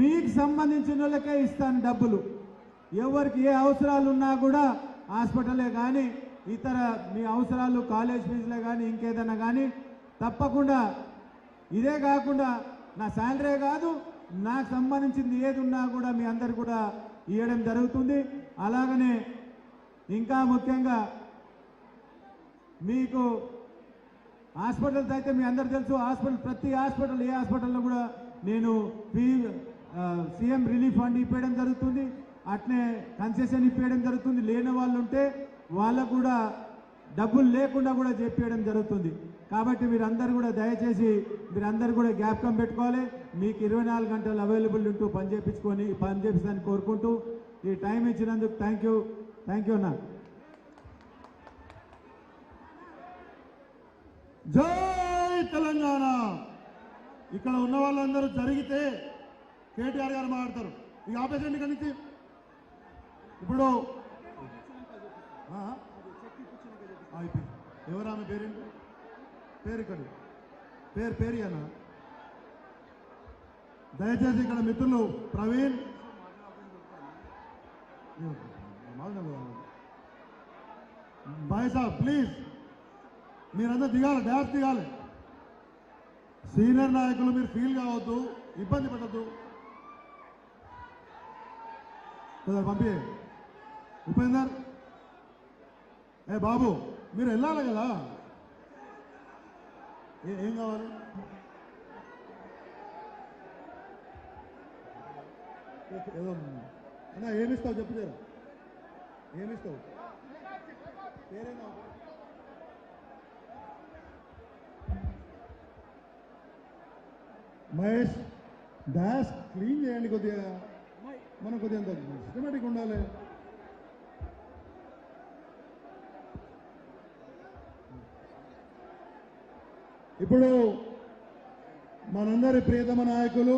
మీకు సంబంధించిన వాళ్ళకే ఇస్తాను డబ్బులు. ఎవరికి ఏ అవసరాలు ఉన్నా కూడా హాస్పిటలే కానీ ఇతర మీ అవసరాలు కాలేజ్ ఫీజులే కానీ ఇంకేదైనా కానీ తప్పకుండా. ఇదే కాకుండా నా శాలరీ కాదు, నాకు సంబంధించింది ఏది ఉన్నా కూడా మీ అందరు కూడా ఇవ్వడం జరుగుతుంది. అలాగనే ఇంకా ముఖ్యంగా మీకు హాస్పిటల్స్ అయితే మీ అందరు తెలుసు, ప్రతి హాస్పిటల్ ఏ హాస్పిటల్లో కూడా నేను సీఎం రిలీఫ్ ఫండ్ ఇప్పించడం జరుగుతుంది. అట్నే కన్సెషన్ ఇప్పించడం జరుగుతుంది. లేని వాళ్ళు ఉంటే వాళ్ళకు కూడా డబ్బులు లేకుండా కూడా చెప్పేయడం జరుగుతుంది. కాబట్టి మీరందరూ కూడా దయచేసి మీరందరూ కూడా జ్ఞాపకం పెట్టుకోవాలి. మీకు 24 గంటలు అవైలబుల్ ఉంటూ పని చేపిస్తానని కోరుకుంటూ ఈ టైం ఇచ్చినందుకు థ్యాంక్ యూ అన్న. జై తెలంగాణ. ఇక్కడ ఉన్న వాళ్ళందరూ జరిగితే కేటీఆర్ గారు మాట్లాడతారు. ఇక ఆపేసండి ఇక్కడి నుంచి. ఇప్పుడు ఎవరు ఆమె పేరేంటి? పేరు ఇక్కడ పేరు అన్న. దయచేసి ఇక్కడ మిత్రులు ప్రవీణ్ భాయ్ సాబ్ ప్లీజ్ మీరందరూ దిగాలి, డ్యాన్స్ దిగాలి. సీనియర్ నాయకులు మీరు ఫీల్ కావద్దు, ఇబ్బంది పడద్దు. పంపి ఉపేందర్, ఏ బాబు మీరు వెళ్ళాలి కదా, ఏం కావాలి? ఏదో అన్నా ఏమిస్తావు చెప్పు జరా, ఏమిస్తావు? పేరేనా? మహేష్ డాష్ క్లీన్ చేయండి కొద్దిగా, మనం కొద్దిగా సిస్టమేటిక్ ఉండాలి. ఇప్పుడు మనందరి ప్రియతమ నాయకులు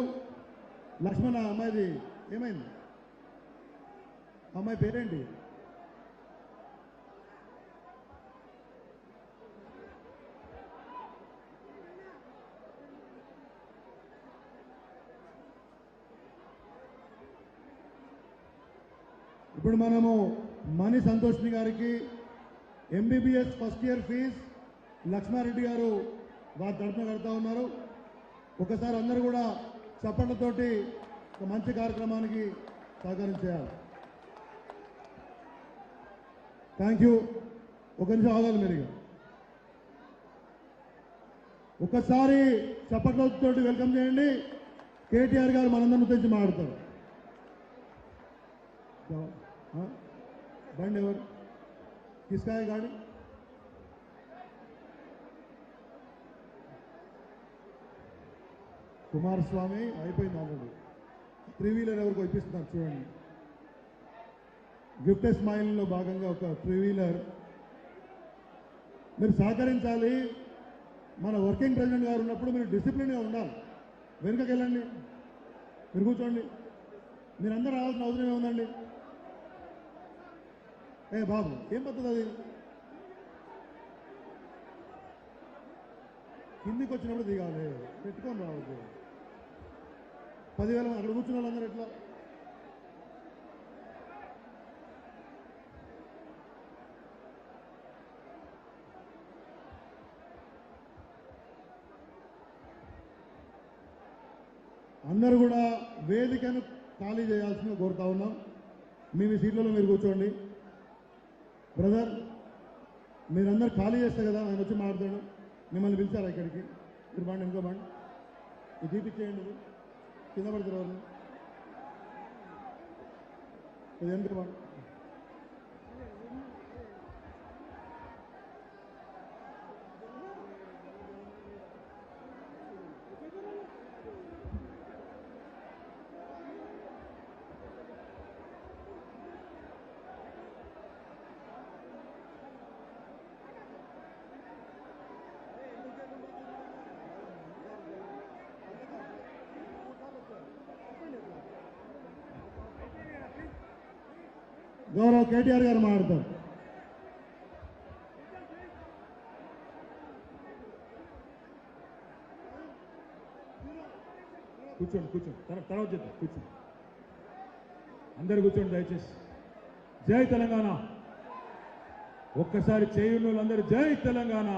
లక్ష్మణ అమ్మాయిది ఏమైంది? అమ్మాయి పేరేంటి? ఇప్పుడు మనము మణి సంతోష్ని గారికి MBBS first year fees Lakshma Reddy గారు వారి తరఫున కడతా ఉన్నారు. ఒకసారి అందరూ కూడా చప్పట్లతోటి ఒక మంచి కార్యక్రమానికి సహకారం చేయాలి. Thank you. ఒక నిమిషం ఆగాలి మీరు. ఒక్కసారి చప్పట్లతోటి వెల్కమ్ చేయండి. కేటీఆర్ గారు మనందరిని ఉద్దేశించి మాట్లాడతారు. బండి ఎవరు? కిస్కాయ గాడి కుమారస్వామి అయిపోయింది ఆల్రెడీ. 3 వీలర్ ఎవరికి ఇప్పిస్తున్నారు చూడండి. గిఫ్ట్ స్మైల్లో భాగంగా ఒక 3 వీలర్ మీరు సహకరించాలి. మన వర్కింగ్ ప్రెసిడెంట్ గారు ఉన్నప్పుడు మీరు డిసిప్లిన్గా ఉండాలి. వెనుకకి వెళ్ళండి, మీరు కూర్చోండి. మీరందరూ రావాల్సిన అవసరం ఏముందండి? ఏ బాబు ఏం పద్ధతి అది? కిందికి వచ్చినప్పుడు దిగాలి, పెట్టుకొని రావద్దు. 10,000 అక్కడ కూర్చున్న వాళ్ళందరూ ఎట్లా? అందరూ కూడా వేదికను ఖాళీ చేయాల్సిందిగా కోరుతా ఉన్నాం. మీ సీట్లలో మీరు కూర్చోండి. బ్రదర్ మీరందరూ ఖాళీ చేస్తే కదా ఆయన వచ్చి మాట్లాడతాడు. మిమ్మల్ని పిలిచారా ఇక్కడికి? మీరు బాండి, ఇంకో బాండి, ఇది తీపిచ్చేయండి, ఇది కింద పడుతుంది ఎవరు, ఇది ఎందుకు బాండి. గౌరవ కేటీఆర్ గారు మాట్లాడతారు. కూర్చోండి కూర్చోండి, తర్వాత చేద్దాం, కూర్చోండి, అందరు కూర్చోండి దయచేసి. జై తెలంగాణ. ఒక్కసారి చేయున్న వాళ్ళందరూ జై తెలంగాణ.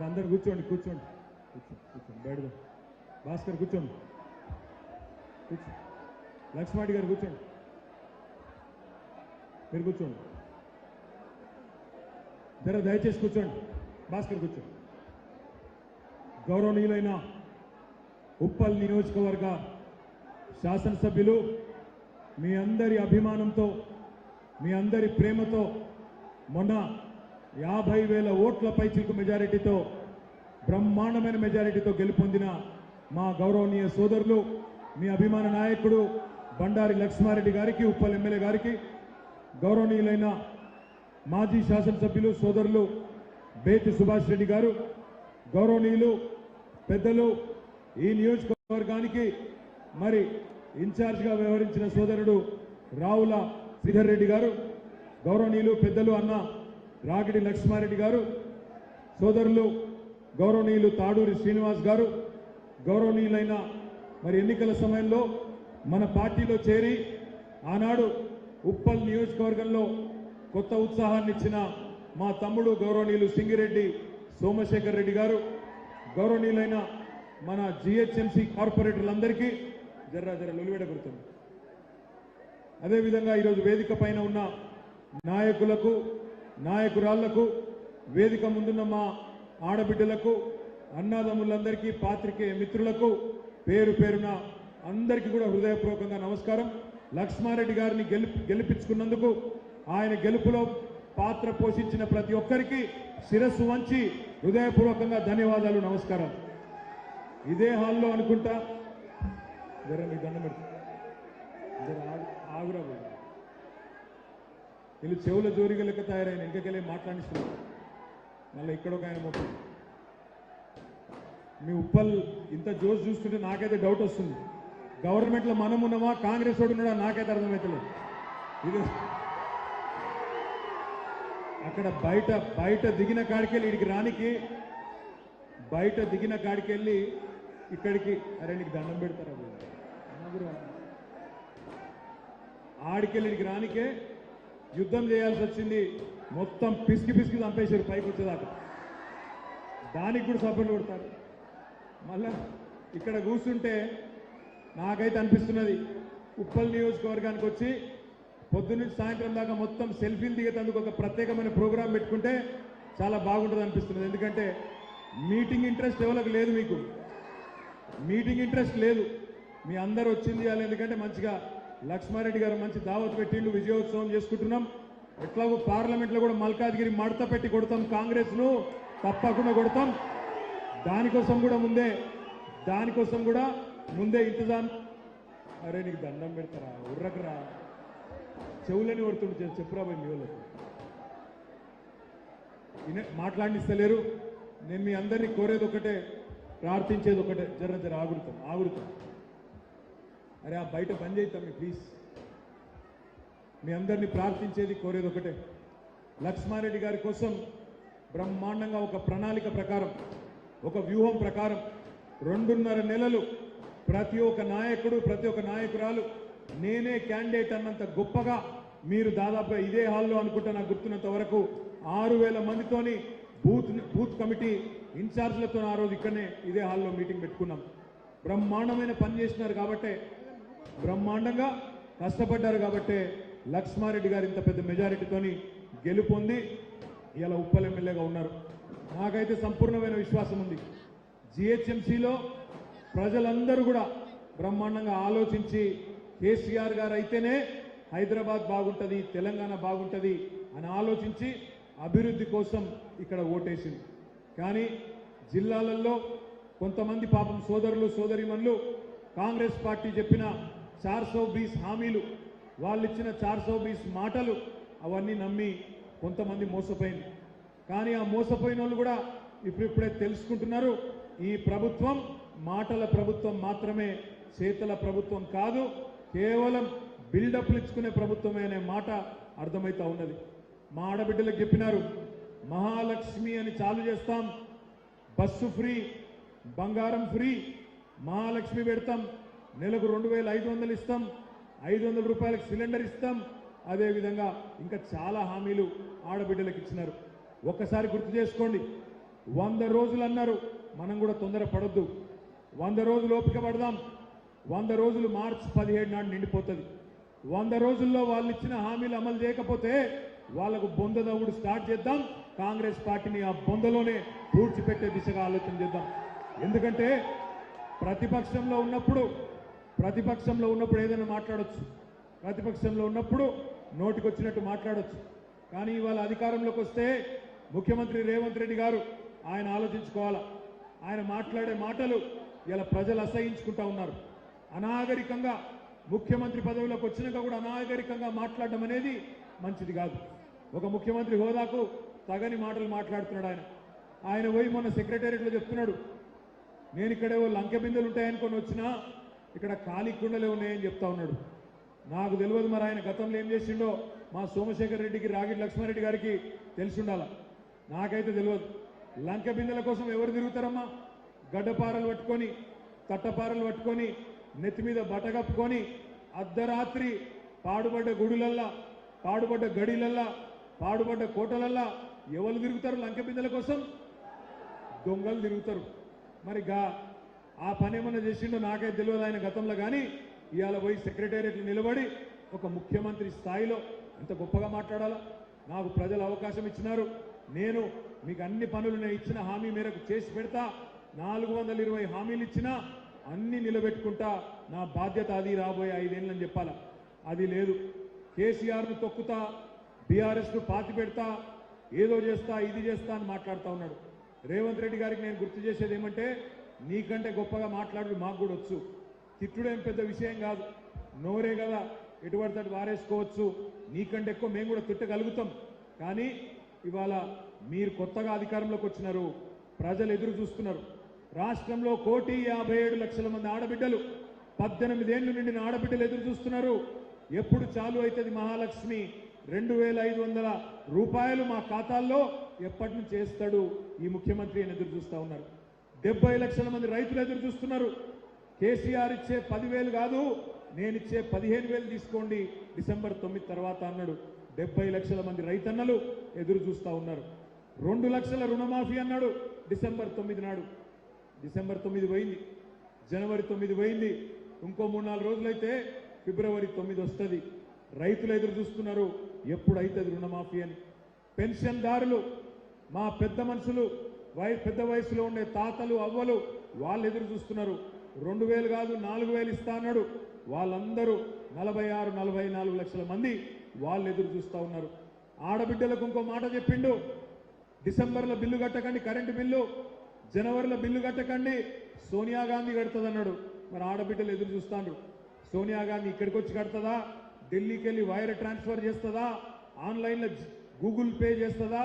అందరు కూర్చోండి కూర్చోండి కూర్చోండి, బయట భాస్కర్ కూర్చోండి, కూర్చోండి, లక్ష్మాడి గారు కూర్చోండి, మీరు కూర్చోండి, దయచేసి కూర్చోండి, భాస్కర్ కూర్చోండి. గౌరవనీయులైన ఉప్పల్ నియోజకవర్గ శాసనసభ్యులు, మీ అందరి అభిమానంతో, మీ అందరి ప్రేమతో మొన్న 50,000 ఓట్ల పైచిలకు మెజారిటీతో, బ్రహ్మాండమైన మెజారిటీతో గెలుపొందిన మా గౌరవనీయ సోదరులు, మీ అభిమాన నాయకుడు బండారి లక్ష్మారెడ్డి గారికి, ఉప్పల్ ఎమ్మెల్యే గారికి, గౌరవనీయులైన మాజీ శాసనసభ్యులు సోదరులు బేతి సుభాష్ రెడ్డి గారు, గౌరవనీయులు పెద్దలు, ఈ నియోజకవర్గానికి మరి ఇన్ఛార్జిగా వ్యవహరించిన సోదరుడు రావుల శ్రీధర్ రెడ్డి గారు, గౌరవనీయులు పెద్దలు అన్న రాగిడి లక్ష్మారెడ్డి గారు, సోదరులు గౌరవనీయులు తాడూరి శ్రీనివాస్ గారు, గౌరవనీయులైన మరి ఎన్నికల సమయంలో మన పార్టీలో చేరి ఆనాడు ఉప్పల్ నియోజకవర్గంలో కొత్త ఉత్సాహాన్ని ఇచ్చిన మా తమ్ముడు గౌరవనీయులు సింగిరెడ్డి సోమశేఖర్ రెడ్డి గారు, గౌరవనీయులైన మన జిహెచ్ఎంసీ కార్పొరేటర్లందరికీ జర్ర లొలివేడబడుతుంది. అదేవిధంగా ఈరోజు వేదిక పైన ఉన్న నాయకులకు, నాయకురాళ్లకు, వేదిక ముందున్న మా ఆడబిడ్డలకు, అన్నాదమ్ములందరికీ, పాత్రికేయ మిత్రులకు పేరు పేరున అందరికీ కూడా హృదయపూర్వకంగా నమస్కారం. లక్ష్మారెడ్డి గారిని గెలిపించుకున్నందుకు, ఆయన గెలుపులో పాత్ర పోషించిన ప్రతి ఒక్కరికి శిరస్సు వంచి హృదయపూర్వకంగా ధన్యవాదాలు, నమస్కారం. ఇదే హాల్లో అనుకుంటా, జర మీ దండం పెడతా, జర ఆగురా, వీళ్ళు చెవుల జోరిగా లెక్క తయారైన ఇంకెళ్ళి మాట్లాడిస్తున్నారు. మళ్ళీ ఇక్కడ ఒక ఆయన మొత్తం మీ ఉప్పల్ ఇంత జోష్ చూస్తుంటే నాకైతే డౌట్ వస్తుంది, గవర్నమెంట్లో మనం ఉన్నామా కాంగ్రెస్ వాడు ఉన్నాడా నాకైతే అర్థమవుతలేదు. ఇది అక్కడ బయట దిగిన కాడికెళ్ళి ఇక్కడికి రానికి, బయట దిగిన కాడికెళ్ళి ఇక్కడికి, అరే నీకు దండం పెడతారా ఆడికెళ్ళి ఇక్కడికి రానికే యుద్ధం చేయాల్సి వచ్చింది. మొత్తం పిసికి చంపేశారు పైకి వచ్చేదాకా. దానికి కూడా సపోర్ట్ కొడతారు. మళ్ళా ఇక్కడ కూర్చుంటే నాకైతే అనిపిస్తున్నది, ఉప్పల్ నియోజకవర్గానికి వచ్చి పొద్దున్నుంచి సాయంత్రం దాకా మొత్తం సెల్ఫీలు దిగేందుకు ఒక ప్రత్యేకమైన ప్రోగ్రాం పెట్టుకుంటే చాలా బాగుంటుంది అనిపిస్తున్నది. ఎందుకంటే మీటింగ్ ఇంట్రెస్ట్ ఎవరికి లేదు, మీకు మీటింగ్ ఇంట్రెస్ట్ లేదు, మీ అందరూ వచ్చింది చేయాలి. ఎందుకంటే మంచిగా లక్ష్మారెడ్డి గారు మంచి దావత్ పెట్టిండు, విజయోత్సవం చేసుకుంటున్నాం. ఎట్లాగో పార్లమెంట్లో కూడా మల్కాజ్గిరి మడత పెట్టి కొడతాం, కాంగ్రెస్ను తప్పకుండా కొడతాం. దానికోసం కూడా ముందే ఇంతజాం. అరే నీకు దండం పెడతారా, ఉర్రకరా, చెవులని కొడుతుండే చెప్పురా పోయి మీ వాళ్ళకు మాట్లాడిస్తలేరు. నేను మీ అందరినీ కోరేది ఒకటే, ప్రార్థించేది ఒకటే, జర ఆగురుతాం. అరే ఆ బయట పని చేయిస్తాం ప్లీజ్. మీ అందరినీ ప్రార్థించేది, కోరేది ఒకటే, లక్ష్మారెడ్డి గారి కోసం బ్రహ్మాండంగా ఒక ప్రణాళిక ప్రకారం, ఒక వ్యూహం ప్రకారం 2.5 నెలలు ప్రతి ఒక్క నాయకుడు, ప్రతి ఒక్క నాయకురాలు నేనే క్యాండిడేట్ అన్నంత గొప్పగా మీరు దాదాపుగా ఇదే హాల్లో అనుకుంటా నాకు గుర్తున్నంత వరకు 6,000 మందితోని బూత్ కమిటీ ఇన్ఛార్జ్లతో ఆ రోజు ఇక్కడనే ఇదే హాల్లో మీటింగ్ పెట్టుకున్నాం. బ్రహ్మాండమైన పని చేసినారు కాబట్టే, బ్రహ్మాండంగా కష్టపడ్డారు కాబట్టే లక్ష్మారెడ్డి గారు ఇంత పెద్ద మెజారిటీతోని గెలుపొంది ఇలా ఉప్పల్ ఎమ్మెల్యేగా ఉన్నారు. నాకైతే సంపూర్ణమైన విశ్వాసం ఉంది. జిహెచ్ఎంసీలో ప్రజలందరూ కూడా బ్రహ్మాండంగా ఆలోచించి కేసీఆర్ గారు అయితేనే హైదరాబాద్ బాగుంటుంది, తెలంగాణ బాగుంటుంది అని ఆలోచించి అభివృద్ధి కోసం ఇక్కడ ఓటేసింది. కానీ జిల్లాలలో కొంతమంది పాపం సోదరులు సోదరిమణులు కాంగ్రెస్ పార్టీ చెప్పిన 420 హామీలు, వాళ్ళు ఇచ్చిన 420 మాటలు అవన్నీ నమ్మి కొంతమంది మోసపోయింది. కానీ ఆ మోసపోయిన వాళ్ళు కూడా ఇప్పుడిప్పుడే తెలుసుకుంటున్నారు, ఈ ప్రభుత్వం మాటల ప్రభుత్వం మాత్రమే, చేతల ప్రభుత్వం కాదు, కేవలం బిల్డప్లు ఇచ్చుకునే ప్రభుత్వమే అనే మాట అర్థమవుతా ఉన్నది. మా ఆడబిడ్డలకు చెప్పినారు, మహాలక్ష్మి అని చాలు చేస్తాం, బస్సు ఫ్రీ, బంగారం ఫ్రీ, మహాలక్ష్మి పెడతాం, నెలకు 2500 ఇస్తాం, 500 రూపాయలకు సిలిండర్ ఇస్తాం, అదేవిధంగా ఇంకా చాలా హామీలు ఆడబిడ్డలకు ఇచ్చినారు. ఒక్కసారి గుర్తు చేసుకోండి, 100 రోజులు అన్నారు, మనం కూడా తొందర పడొద్దు, 100 రోజులు ఓపిక పడదాం. 100 రోజులు మార్చి 17 నాడు నిండిపోతుంది. 100 రోజుల్లో వాళ్ళు ఇచ్చిన హామీలు అమలు చేయకపోతే వాళ్లకు బొంద దవ్వుడు స్టార్ట్ చేద్దాం. కాంగ్రెస్ పార్టీని ఆ బొందలోనే పూడ్చిపెట్టే దిశగా ఆలోచన చేద్దాం. ఎందుకంటే ప్రతిపక్షంలో ఉన్నప్పుడు ఏదైనా మాట్లాడొచ్చు, ప్రతిపక్షంలో ఉన్నప్పుడు నోటికొచ్చినట్టు మాట్లాడొచ్చు. కానీ ఇవాళ అధికారంలోకి వస్తే ముఖ్యమంత్రి రేవంత్ రెడ్డి గారు ఆయన ఆలోచించుకోవాలా. ఆయన మాట్లాడే మాటలు ఇలా ప్రజలు అసహించుకుంటా ఉన్నారు. అనాగరికంగా ముఖ్యమంత్రి పదవిలోకి వచ్చినాక కూడా అనాగరికంగా మాట్లాడడం అనేది మంచిది కాదు. ఒక ముఖ్యమంత్రి హోదాకు తగని మాటలు మాట్లాడుతున్నాడు ఆయన పోయి మొన్న సెక్రటేరియట్లో చెప్తున్నాడు, నేను ఇక్కడేవో లంకె బిందెలు ఉంటాయనుకొని వచ్చినా ఇక్కడ ఖాళీ కుండలే ఉన్నాయని చెప్తా ఉన్నాడు. నాకు తెలియదు మరి ఆయన గతంలో ఏం చేసిండో మా సోమశేఖర్ రెడ్డికి, రాగిడి లక్ష్మారెడ్డి గారికి తెలిసి ఉండాలా, నాకైతే తెలియదు. లంకె బిందెల కోసం ఎవరు తిరుగుతారమ్మా? గడ్డపారలు పట్టుకొని, తట్టపారలు పట్టుకొని, నెత్తి మీద బట్టగప్పుకొని అర్ధరాత్రి పాడుబడ్డ గుడులల్లా, పాడుబడ్డ గడిలల్లా, పాడుబడ్డ కోటలల్లా ఎవరు తిరుగుతారు? లంకె బిందెల కోసం దొంగలు తిరుగుతారు. మరి ఆ పని ఏమన్నా చేసిండో నాకైతే తెలియదు ఆయన గతంలో. కానీ ఇవాళ పోయి సెక్రటేరియట్లు నిలబడి ఒక ముఖ్యమంత్రి స్థాయిలో ఎంత గొప్పగా మాట్లాడాలా. నాకు ప్రజలు అవకాశం ఇచ్చినారు, నేను మీకు అన్ని పనులు నేను ఇచ్చిన హామీ మేరకు చేసి పెడతా, 420 హామీలు ఇచ్చినా అన్ని నిలబెట్టుకుంటా, నా బాధ్యత అది రాబోయే 5 ఏళ్ళని చెప్పాలా. అది లేదు. కేసీఆర్ను తొక్కుతా, బీఆర్ఎస్ను పాతి పెడతా, ఏదో చేస్తా, ఇది చేస్తా అని మాట్లాడుతూ ఉన్నాడు. రేవంత్ రెడ్డి గారికి నేను గుర్తు చేసేది ఏమంటే, నీకంటే గొప్పగా మాట్లాడు మాకు కూడా వచ్చు, తిట్టుడేం పెద్ద విషయం కాదు, నోరే కదా ఎటువంటి అటు వారేసుకోవచ్చు, నీకంటే ఎక్కువ మేము కూడా తిట్టగలుగుతాం. కానీ ఇవాళ మీరు కొత్తగా అధికారంలోకి వచ్చినారు, ప్రజలు ఎదురు చూస్తున్నారు. రాష్ట్రంలో 1,57,00,000 మంది ఆడబిడ్డలు, 18 ఏళ్లు నిండిన ఆడబిడ్డలు ఎదురు చూస్తున్నారు. ఎప్పుడు చాలు అవుతుంది మహాలక్ష్మి, 2,500 రూపాయలు మా ఖాతాల్లో ఎప్పటి నుంచి చేస్తాడు ఈ ముఖ్యమంత్రి అని ఎదురు చూస్తూ ఉన్నారు. 70 లక్షల మంది రైతులు ఎదురు చూస్తున్నారు. కేసీఆర్ ఇచ్చే 10,000 కాదు, నేనిచ్చే 15,000 తీసుకోండి డిసెంబర్ 9 తర్వాత అన్నాడు. 70 లక్షల మంది రైతన్నలు ఎదురు చూస్తూ ఉన్నారు. 2 లక్షల రుణమాఫీ అన్నాడు డిసెంబర్ 9 నాడు. డిసెంబర్ 9 పోయింది, జనవరి 9 పోయింది, ఇంకో 3-4 రోజులైతే ఫిబ్రవరి 9 వస్తుంది. రైతులు ఎదురు చూస్తున్నారు ఎప్పుడైతే రుణమాఫీ అని. పెన్షన్దారులు, మా పెద్ద మనుషులు, పెద్ద వయసులో ఉండే తాతలు అవ్వలు వాళ్ళు ఎదురు చూస్తున్నారు. 2,000 కాదు 4,000 ఇస్తా అన్నాడు. వాళ్ళందరూ 46-44 లక్షల మంది వాళ్ళు ఎదురు చూస్తూ ఉన్నారు. ఆడబిడ్డలకు ఇంకో మాట చెప్పిండు, డిసెంబర్లో బిల్లు కట్టకండి కరెంటు బిల్లు, జనవరిలో బిల్లు కట్టకండి, సోనియా గాంధీ కడుతుందన్నాడు. మరి ఆడబిడ్డలు ఎదురు చూస్తాండ్రు, సోనియా గాంధీ ఇక్కడికి వచ్చి కడుతుందా, ఢిల్లీకి వెళ్ళి వైర్ ట్రాన్స్ఫర్ చేస్తుందా, ఆన్లైన్లో గూగుల్ పే చేస్తుందా,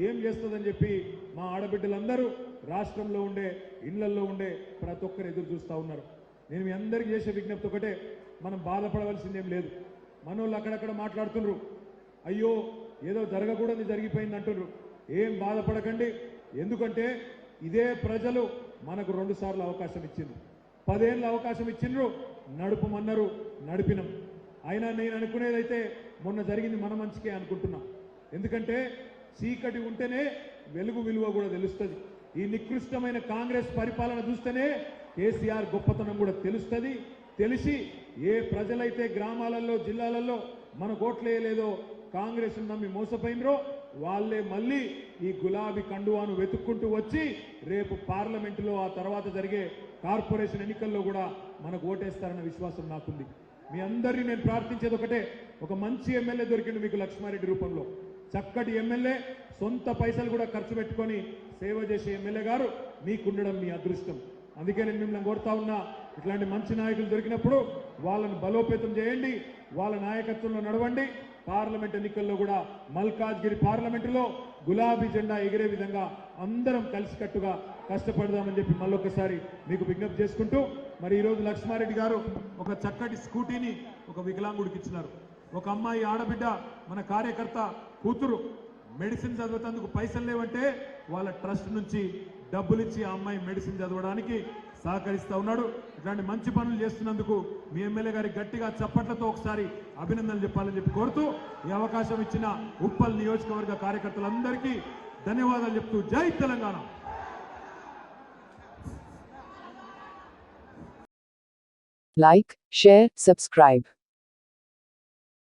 ఏం చేస్తుందని చెప్పి మా ఆడబిడ్డలందరూ రాష్ట్రంలో ఉండే ఇళ్లల్లో ఉండే ప్రతి ఒక్కరు ఎదురు చూస్తూ ఉన్నారు. నేను మీ అందరికీ చేసే విజ్ఞప్తి ఒకటే, మనం బాధపడవలసిందేం లేదు. మనోళ్ళు అక్కడక్కడ మాట్లాడుతున్నారు, అయ్యో ఏదో జరగకూడదు జరిగిపోయింది అంటున్నారు. ఏం బాధపడకండి, ఎందుకంటే ఇదే ప్రజలు మనకు 2 సార్లు అవకాశం ఇచ్చింది, 10 ఏళ్ళ అవకాశం ఇచ్చిండ్రు, నడుపుమన్నారు, నడిపినాం. అయినా నేను అనుకునేదైతే మొన్న జరిగింది మన మంచికే అనుకుంటున్నా. ఎందుకంటే చీకటి ఉంటేనే వెలుగు విలువ కూడా తెలుస్తుంది. ఈ నికృష్టమైన కాంగ్రెస్ పరిపాలన చూస్తేనే కేసీఆర్ గొప్పతనం కూడా తెలుస్తుంది. తెలిసి ఏ ప్రజలైతే గ్రామాలలో జిల్లాలలో మన ఓట్లేయలేదో, కాంగ్రెస్ నమ్మి మోసపోయినరో వాళ్ళే మళ్ళీ ఈ గులాబీ కండువాను వెతుక్కుంటూ వచ్చి రేపు పార్లమెంటులో ఆ తర్వాత జరిగే కార్పొరేషన్ ఎన్నికల్లో కూడా మనకు ఓటేస్తారన్న విశ్వాసం నాకుంది. మీ అందరినీ నేను ప్రార్థించేది ఒకటే, ఒక మంచి ఎమ్మెల్యే దొరికిండు మీకు లక్ష్మారెడ్డి రూపంలో. చక్కటి ఎమ్మెల్యే, సొంత పైసలు కూడా ఖర్చు పెట్టుకొని సేవ చేసే ఎమ్మెల్యే గారు మీకుండడం మీ అదృష్టం. అందుకే నేను మిమ్మల్ని కోరుతా ఉన్నా, ఇట్లాంటి మంచి నాయకులు దొరికినప్పుడు వాళ్ళని బలోపేతం చేయండి, వాళ్ళ నాయకత్వంలో నడవండి. పార్లమెంట్ ఎన్నికల్లో కూడా మల్కాజ్గిరి పార్లమెంటులో గులాబీ జెండా ఎగిరే విధంగా అందరం కలిసికట్టుగా కష్టపడదామని చెప్పి మళ్ళొకసారి మీకు విజ్ఞప్తి చేసుకుంటూ, మరి ఈరోజు లక్ష్మారెడ్డి గారు ఒక చక్కటి స్కూటీని ఒక వికలాంగుడికి ఇచ్చినారు. ఒక అమ్మాయి ఆడబిడ్డ మన కార్యకర్త కూతురు మెడిసిన్ చదివేందుకు పైసలు లేవంటే వాళ్ళ ట్రస్ట్ నుంచి డబ్బులు ఇచ్చి ఆ అమ్మాయి మెడిసిన్ చదవడానికి సహకరిస్తూ ఉన్నాడు. ఇట్లాంటి మంచి పనులు చేస్తున్నందుకు మీ ఎమ్మెల్యే గారికి గట్టిగా చప్పట్లతో ఒకసారి అభినందనలు చెప్పాలని చెప్పి కోరుతూ, ఈ అవకాశం ఇచ్చిన ఉప్పల్ నియోజకవర్గ కార్యకర్తలందరికీ ధన్యవాదాలు చెప్తూ జై తెలంగాణ. Like, share, subscribe.